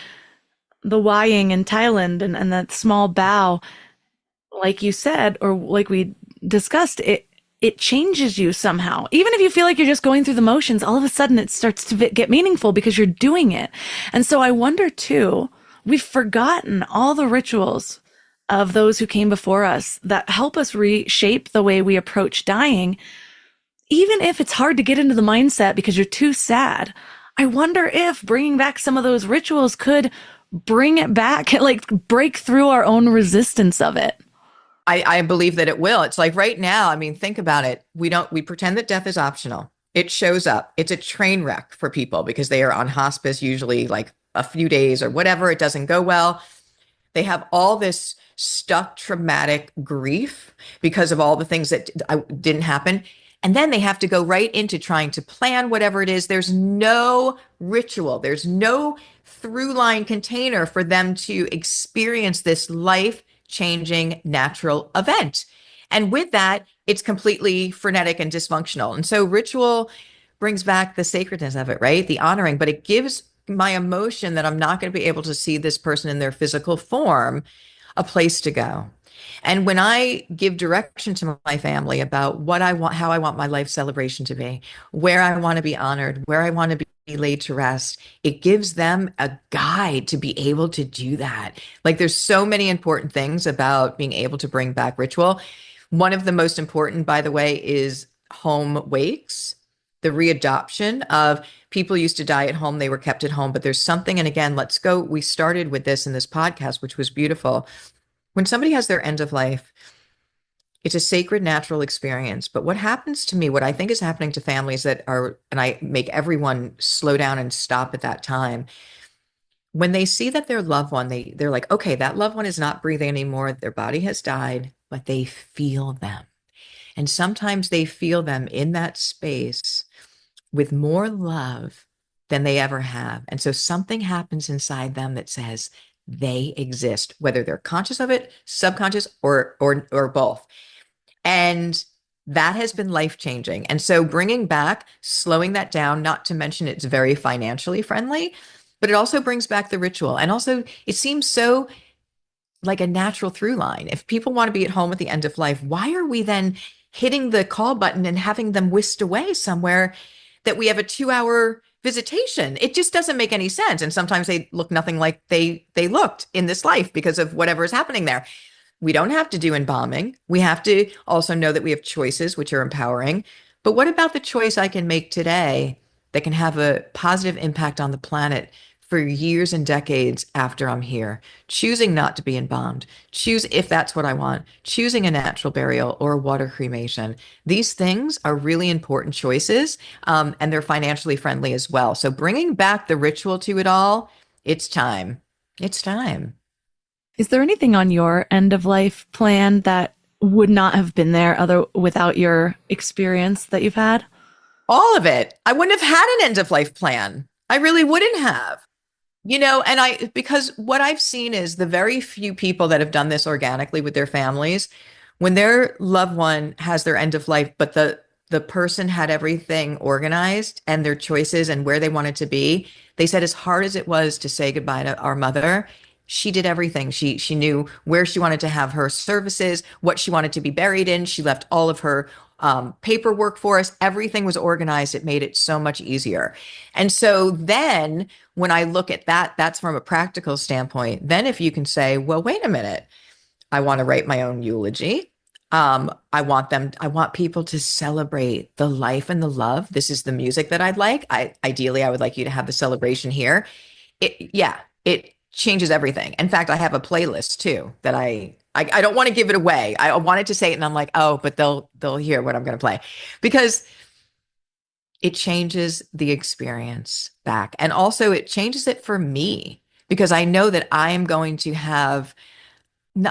the Wayang in Thailand and that small bow, like you said, or like we discussed, it changes you somehow. Even if you feel like you're just going through the motions, all of a sudden it starts to get meaningful because you're doing it. And so I wonder too, we've forgotten all the rituals of those who came before us that help us reshape the way we approach dying. Even if it's hard to get into the mindset because you're too sad, I wonder if bringing back some of those rituals could bring it back, like break through our own resistance of it. I believe that it will. It's like right now, I mean, think about it. We pretend that death is optional. It shows up. It's a train wreck for people because they are on hospice, usually like a few days or whatever. It doesn't go well. They have all this stuck traumatic grief because of all the things that didn't happen. And then they have to go right into trying to plan whatever it is. There's no ritual, there's no through line container for them to experience this life changing natural event. And with that, it's completely frenetic and dysfunctional. And so ritual brings back the sacredness of it, right? The honoring, but it gives my emotion that I'm not going to be able to see this person in their physical form a place to go. And when I give direction to my family about what I want, how I want my life celebration to be, where I want to be honored, where I want to be laid to rest, it gives them a guide to be able to do that. Like there's so many important things about being able to bring back ritual. One of the most important, by the way, is home wakes, the readoption of people used to die at home. They were kept at home, but there's something, and again, let's go. We started with this in this podcast, which was beautiful. When somebody has their end of life, it's a sacred, natural experience. But what happens to me, what I think is happening to families that are, and I make everyone slow down and stop at that time, when they see that their loved one, they're like, okay, that loved one is not breathing anymore. Their body has died, but they feel them. And sometimes they feel them in that space with more love than they ever have. And so something happens inside them that says they exist, whether they're conscious of it, subconscious, or both. And that has been life-changing. And so bringing back, slowing that down, not to mention it's very financially friendly, but it also brings back the ritual. And also it seems so like a natural through line. If people want to be at home at the end of life, why are we then hitting the call button and having them whisked away somewhere that we have a 2-hour visitation? It just doesn't make any sense. And sometimes they look nothing like they looked in this life because of whatever is happening there. We don't have to do embalming. We have to also know that we have choices, which are empowering. But what about the choice I can make today that can have a positive impact on the planet for years and decades after I'm here? Choosing not to be embalmed, choose if that's what I want, choosing a natural burial or a water cremation. These things are really important choices, and they're financially friendly as well. So bringing back the ritual to it all, it's time. It's time. Is there anything on your end of life plan that would not have been there without your experience that you've had? All of it. I wouldn't have had an end of life plan. I really wouldn't have. And because what I've seen is the very few people that have done this organically with their families, when their loved one has their end of life, but the person had everything organized and their choices and where they wanted to be, they said as hard as it was to say goodbye to our mother, she did everything. She knew where she wanted to have her services, what she wanted to be buried in. She left all of her paperwork for us. Everything was organized. It made it so much easier. And so then when I look at that, that's from a practical standpoint. Then if you can say, well, wait a minute, I want to write my own eulogy. I want people to celebrate the life and the love. This is the music that I'd like. Ideally, I would like you to have the celebration here. It changes everything. In fact, I have a playlist too that I don't want to give it away. I wanted to say it and I'm like, oh, but they'll hear what I'm going to play because it changes the experience back. And also it changes it for me because I know that I am going to have,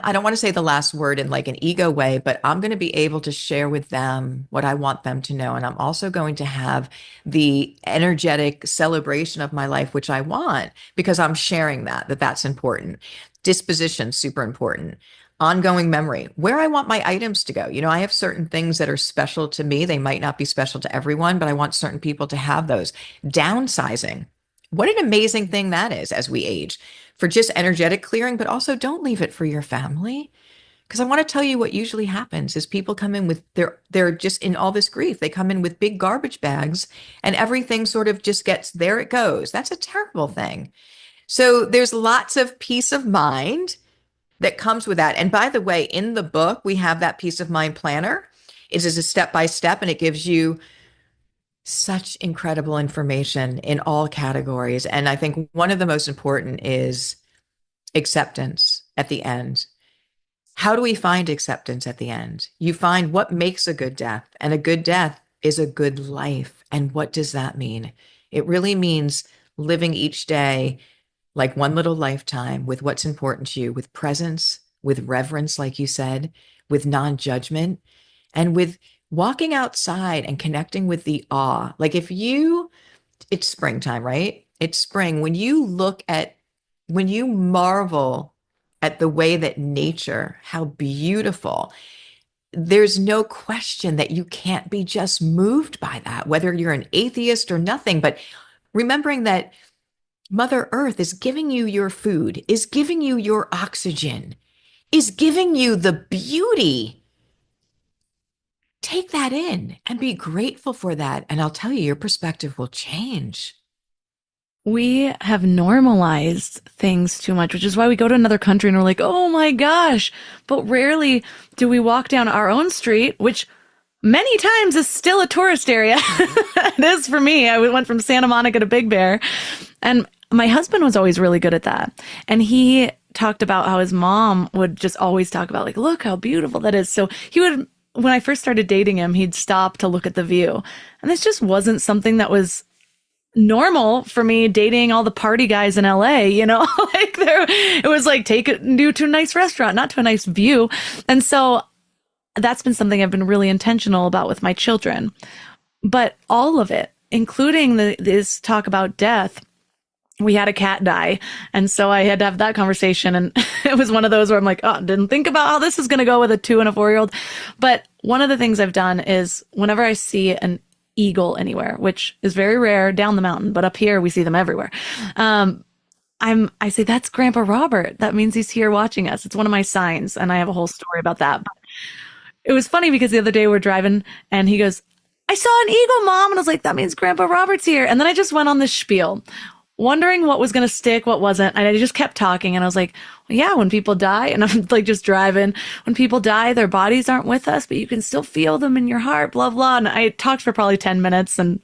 I don't want to say the last word in like an ego way, but I'm going to be able to share with them what I want them to know. And I'm also going to have the energetic celebration of my life, which I want because I'm sharing that's important. Disposition, super important. Ongoing memory, where I want my items to go. I have certain things that are special to me. They might not be special to everyone, but I want certain people to have those. Downsizing. What an amazing thing that is as we age for just energetic clearing, but also don't leave it for your family. Because I want to tell you what usually happens is people come in with they're just in all this grief. They come in with big garbage bags and everything sort of just gets, there it goes. That's a terrible thing. So there's lots of peace of mind that comes with that. And by the way, in the book, we have that peace of mind planner. It is a step-by-step and it gives you such incredible information in all categories. And I think one of the most important is acceptance at the end. How do we find acceptance at the end? You find what makes a good death, and a good death is a good life. And what does that mean? It really means living each day like one little lifetime with what's important to you, with presence, with reverence, like you said, with non-judgment, and with walking outside and connecting with the awe. Like it's springtime, right? It's spring. When you marvel at the way that nature, how beautiful, there's no question that you can't be just moved by that, whether you're an atheist or nothing. But remembering that Mother Earth is giving you your food, is giving you your oxygen, is giving you the beauty. Take that in and be grateful for that. And I'll tell you, your perspective will change. We have normalized things too much, which is why we go to another country and we're like, oh my gosh. But rarely do we walk down our own street, which many times is still a tourist area. It is for me. I went from Santa Monica to Big Bear. And my husband was always really good at that. And he talked about how his mom would just always talk about, like, look how beautiful that is. So he would, when I first started dating him, he'd stop to look at the view. And this just wasn't something that was normal for me, dating all the party guys in LA, like it was like, take it and do to a nice restaurant, not to a nice view. And so that's been something I've been really intentional about with my children. But all of it, including this talk about death, we had a cat die. And so I had to have that conversation. And it was one of those where I'm like, oh, didn't think about how this is going to go with a 2 and a 4-year-old. But one of the things I've done is whenever I see an eagle anywhere, which is very rare down the mountain, but up here we see them everywhere. I say, that's Grandpa Robert. That means he's here watching us. It's one of my signs. And I have a whole story about that. But it was funny because the other day we're driving and he goes, I saw an eagle, Mom. And I was like, that means Grandpa Robert's here. And then I just went on this spiel, wondering what was going to stick, what wasn't. And I just kept talking. And I was like, well, yeah, when people die, and I'm like just driving, when people die, their bodies aren't with us, but you can still feel them in your heart, blah, blah. And I talked for probably 10 minutes and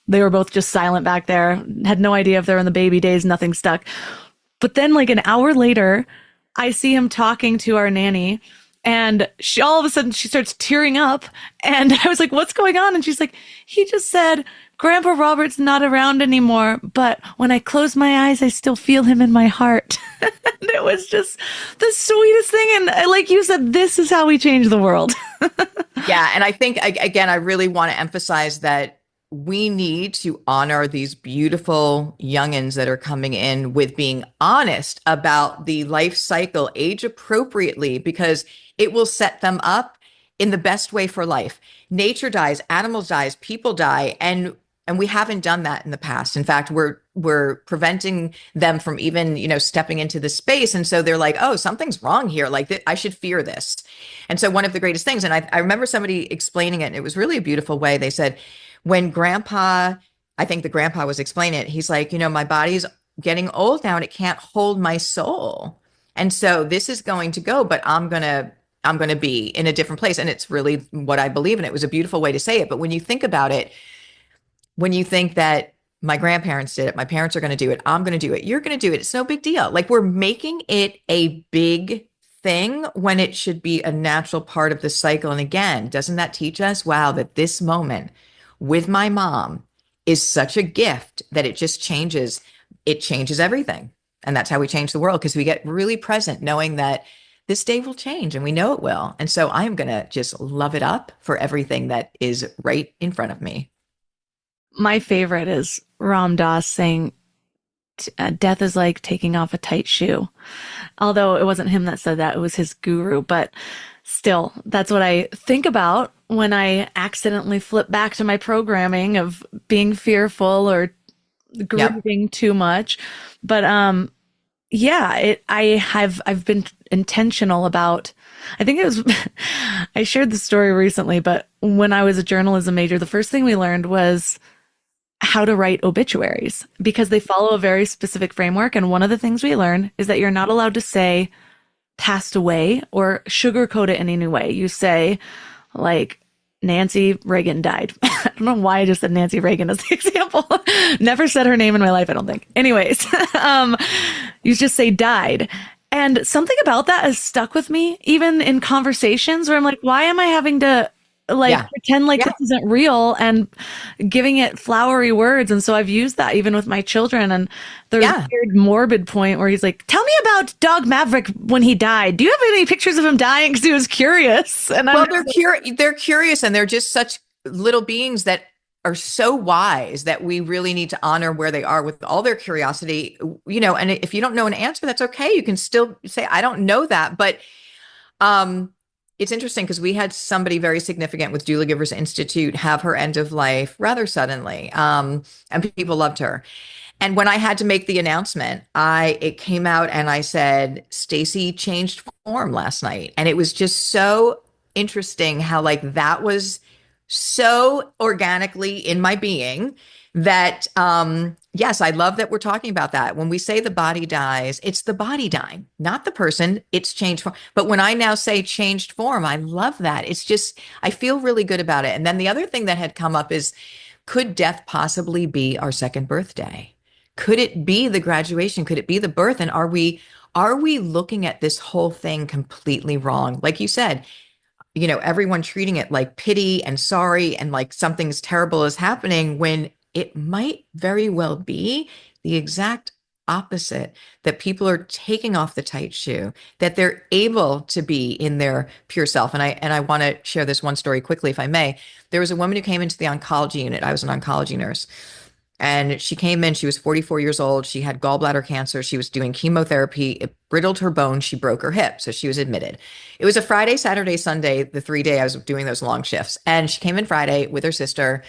they were both just silent back there. Had no idea if they're in the baby days, nothing stuck. But then like an hour later, I see him talking to our nanny. And she, all of a sudden, she starts tearing up. And I was like, what's going on? And she's like, he just said, Grandpa Robert's not around anymore, but when I close my eyes, I still feel him in my heart. And it was just the sweetest thing. And like you said, this is how we change the world. Yeah. And I think, again, I really want to emphasize that we need to honor these beautiful youngins that are coming in with being honest about the life cycle, age appropriately, because it will set them up in the best way for life. Nature dies, animals dies, people die, and we haven't done that in the past. In fact, we're preventing them from even, stepping into the space. And so they're like, oh, something's wrong here. Like I should fear this. And so one of the greatest things, and I remember somebody explaining it, and it was really a beautiful way. They said, when I think the grandpa was explaining it, he's like, my body's getting old now and it can't hold my soul. And so this is going to go, but I'm going to be in a different place. And it's really what I believe. And it was a beautiful way to say it. But when you think about it, when you think that my grandparents did it, my parents are going to do it, I'm going to do it, you're going to do it, it's no big deal. Like we're making it a big thing when it should be a natural part of the cycle. And again, doesn't that teach us, wow, that this moment with my mom is such a gift that it changes everything. And that's how we change the world, because we get really present knowing that this day will change and we know it will. And so I'm going to just love it up for everything that is right in front of me. My favorite is Ram Dass saying, death is like taking off a tight shoe. Although it wasn't him that said that, it was his guru. But still, that's what I think about when I accidentally flip back to my programming of being fearful or grieving too much. But yeah, I've been intentional about, I think it was, I shared the story recently, but when I was a journalism major, the first thing we learned was how to write obituaries, because they follow a very specific framework. And one of the things we learn is that you're not allowed to say passed away or sugarcoat it in any way. You say like Nancy Reagan died. I don't know why I just said Nancy Reagan as the example. Never said her name in my life, I don't think. Anyways, you just say died. And something about that has stuck with me, even in conversations where I'm like, why am I having to like Yeah. pretend like Yeah. this isn't real and giving it flowery words. And so I've used that even with my children. And there's a Yeah. weird morbid point where he's like, tell me about Dog Maverick when he died. Do you have any pictures of him dying? Because he was curious. And I'm Well, just they're curious, and they're just such little beings that are so wise that we really need to honor where they are with all their curiosity, and if you don't know an answer, that's okay. You can still say, I don't know that. But um, it's interesting because we had somebody very significant with Doula Givers Institute have her end of life rather suddenly. And people loved her. And when I had to make the announcement, it came out and I said, Stacy changed form last night. And it was just so interesting how like that was so organically in my being that yes, I love that we're talking about that. When we say the body dies, it's the body dying, not the person. It's changed form. But when I now say changed form, I love that. It's just I feel really good about it. And then the other thing that had come up is, could death possibly be our second birthday? Could it be the graduation? Could it be the birth? And are we looking at this whole thing completely wrong? Like you said, everyone treating it like pity and sorry and like something's terrible is happening when it might very well be the exact opposite, that people are taking off the tight shoe, that they're able to be in their pure self. And I want to share this one story quickly, if I may. There was a woman who came into the oncology unit. I was an oncology nurse. And she came in, she was 44 years old. She had gallbladder cancer. She was doing chemotherapy. It brittled her bone. She broke her hip. So she was admitted. It was a Friday, Saturday, Sunday, the 3 day I was doing those long shifts. And she came in Friday with her sister.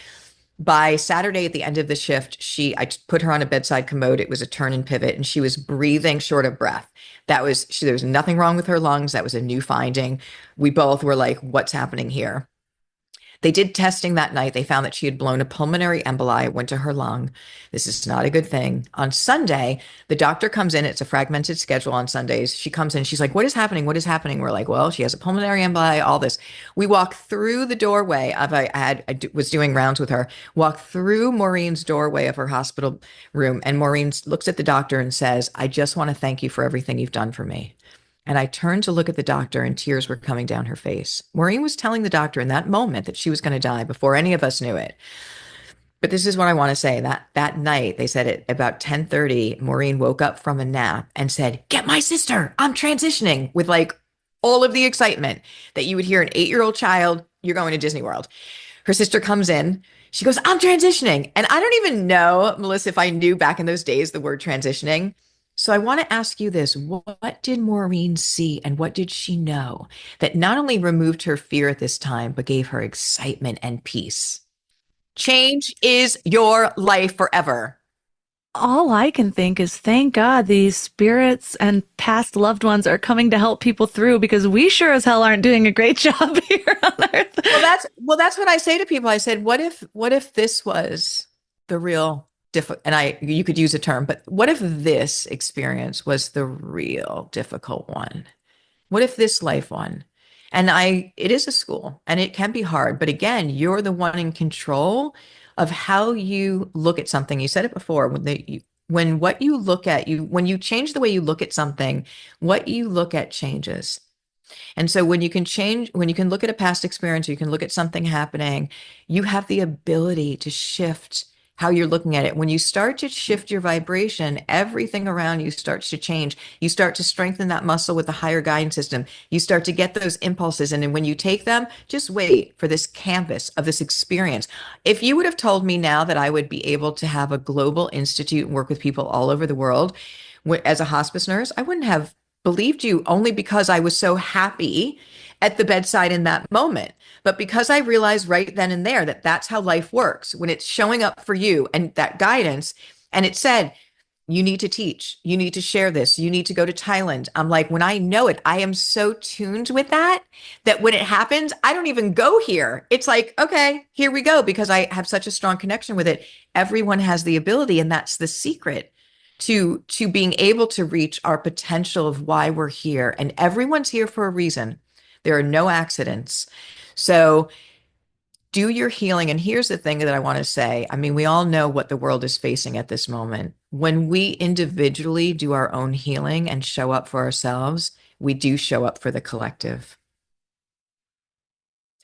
By Saturday, at the end of the shift, I put her on a bedside commode. It was a turn and pivot, and she was breathing short of breath. There was nothing wrong with her lungs. That was a new finding. We both were like, what's happening here? They did testing that night. They found that she had blown a pulmonary emboli, went to her lung. This is not a good thing. On Sunday, the doctor comes in. It's a fragmented schedule on Sundays. She comes in. She's like, what is happening? What is happening? We're like, well, she has a pulmonary emboli, all this. We walk through the doorway of, was doing rounds with her, walk through Maureen's doorway of her hospital room. And Maureen looks at the doctor and says, I just want to thank you for everything you've done for me. And I turned to look at the doctor and tears were coming down her face. Maureen was telling the doctor in that moment that she was going to die before any of us knew it. But this is what I want to say. That night, they said at about 10:30, Maureen woke up from a nap and said, get my sister, I'm transitioning, with like all of the excitement that you would hear an 8-year-old child, you're going to Disney World. Her sister comes in. She goes, I'm transitioning. And I don't even know, Melissa, if I knew back in those days the word transitioning. So I want to ask you this. What did Maureen see and what did she know that not only removed her fear at this time, but gave her excitement and peace? Change is your life forever. all I can think is thank God these spirits and past loved ones are coming to help people through because we sure as hell aren't doing a great job here on earth. Well, that's what I say to people. I said, what if this was the real and you could use a term, but what if this experience was the real difficult one? What if this life one? And it is a school and it can be hard, but again, you're the one in control of how you look at something. You said it before, when what you look at, when you change the way you look at something, what you look at changes. And so when you can look at a past experience, or you can look at something happening, you have the ability to shift how you're looking at it. When you start to shift your vibration, everything around you starts to change. You start to strengthen that muscle with the higher guidance system. You start to get those impulses. And then when you take them, just wait for this canvas of this experience. If you would have told me now that I would be able to have a global institute and work with people all over the world as a hospice nurse, I wouldn't have believed you, only because I was so happy at the bedside in that moment. But because I realized right then and there that that's how life works, when it's showing up for you and that guidance, and it said, you need to teach, you need to share this, you need to go to Thailand. I'm like, when I know it, I am so tuned with that when it happens, I don't even go here. It's like, okay, here we go, because I have such a strong connection with it. Everyone has the ability, and that's the secret to being able to reach our potential of why we're here. And everyone's here for a reason. There are no accidents. So do your healing. And here's the thing that I want to say. I mean, we all know what the world is facing at this moment. When we individually do our own healing and show up for ourselves, we do show up for the collective.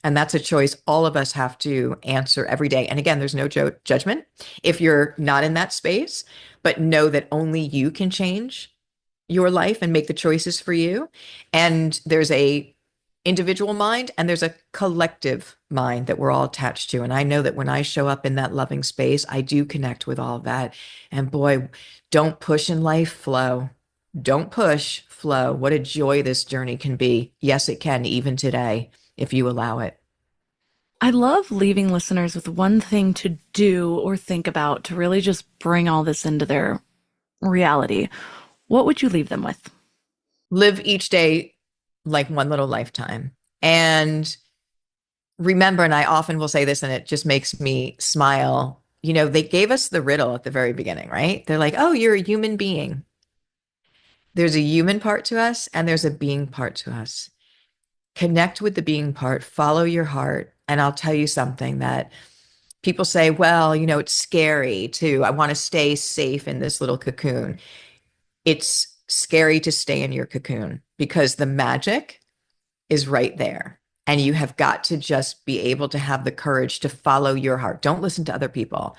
And that's a choice all of us have to answer every day. And again, there's no judgment if you're not in that space, but know that only you can change your life and make the choices for you. And there's a individual mind and there's a collective mind that we're all attached to. And I know that when I show up in that loving space, I do connect with all of that. And boy, don't push in life, flow. Don't push, flow. What a joy this journey can be. Yes, it can, even today, if you allow it. I love leaving listeners with one thing to do or think about to really just bring all this into their reality. What would you leave them with? Live each day like one little lifetime. And remember, and I often will say this, and it just makes me smile. You know, they gave us the riddle at the very beginning, right? They're like, oh, you're a human being. There's a human part to us and there's a being part to us. Connect with the being part, follow your heart. And I'll tell you something that people say, well, you know, it's scary I want to stay safe in this little cocoon. It's scary to stay in your cocoon because the magic is right there. And you have got to just be able to have the courage to follow your heart. Don't listen to other people.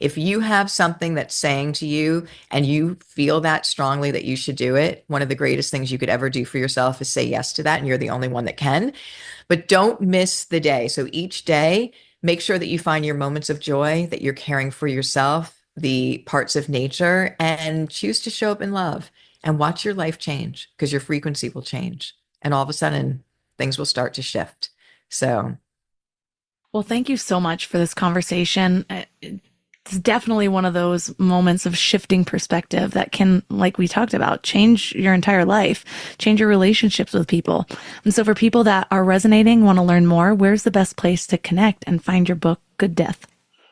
If you have something that's saying to you and you feel that strongly that you should do it, one of the greatest things you could ever do for yourself is say yes to that. And you're the only one that can. But don't miss the day. So each day, make sure that you find your moments of joy, that you're caring for yourself, the parts of nature, and choose to show up in love and watch your life change because your frequency will change. And all of a sudden, things will start to shift. So. Well, thank you so much for this conversation. It's definitely one of those moments of shifting perspective that can, like we talked about, change your entire life, change your relationships with people. And so for people that are resonating, want to learn more, where's the best place to connect and find your book, Good Death?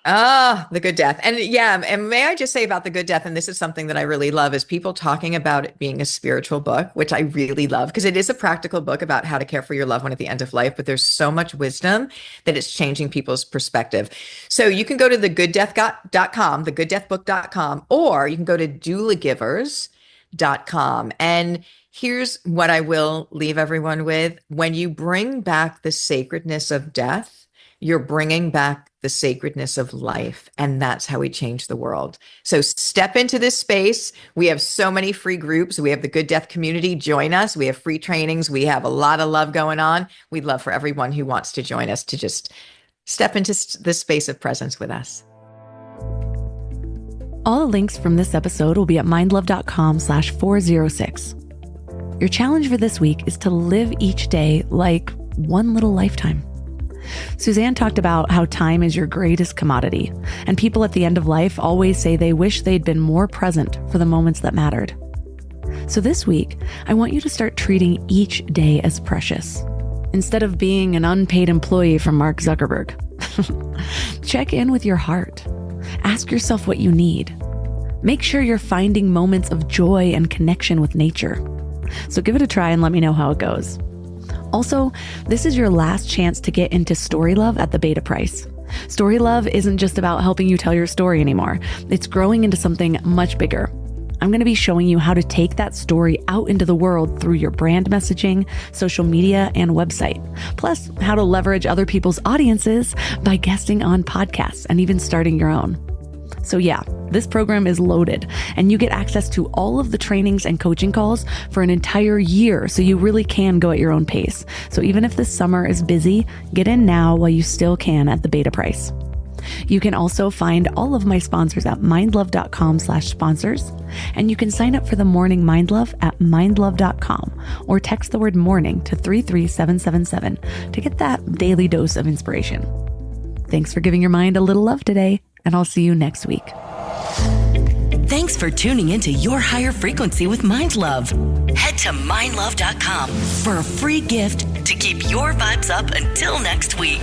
Ah, The Good Death. And yeah, and may I just say about The Good Death, and this is something that I really love, is people talking about it being a spiritual book, which I really love, because it is a practical book about how to care for your loved one at the end of life, but there's so much wisdom that it's changing people's perspective. So you can go to thegooddeath.com, thegooddeathbook.com, or you can go to doulagivers.com. And here's what I will leave everyone with. When you bring back the sacredness of death, you're bringing back the sacredness of life. And that's how we change the world. So step into this space. We have so many free groups. We have the Good Death community. Join us. We have free trainings. We have a lot of love going on. We'd love for everyone who wants to join us to just step into this space of presence with us. All the links from this episode will be at mindlove.com/406. Your challenge for this week is to live each day like one little lifetime. Suzanne talked about how time is your greatest commodity, and people at the end of life always say they wish they'd been more present for the moments that mattered. So this week, I want you to start treating each day as precious, instead of being an unpaid employee from Mark Zuckerberg. Check in with your heart. Ask yourself what you need. Make sure you're finding moments of joy and connection with nature. So give it a try and let me know how it goes. Also, this is your last chance to get into Story Love at the beta price. Story Love isn't just about helping you tell your story anymore. It's growing into something much bigger. I'm going to be showing you how to take that story out into the world through your brand messaging, social media, and website. Plus, how to leverage other people's audiences by guesting on podcasts and even starting your own. So yeah, this program is loaded, and you get access to all of the trainings and coaching calls for an entire year, so you really can go at your own pace. So even if this summer is busy, get in now while you still can at the beta price. You can also find all of my sponsors at mindlove.com/sponsors, and you can sign up for the Morning Mind Love at mindlove.com or text the word morning to 33777 to get that daily dose of inspiration. Thanks for giving your mind a little love today, and I'll see you next week. Thanks for tuning into Your Higher Frequency with Mind Love. Head to mindlove.com for a free gift to keep your vibes up until next week.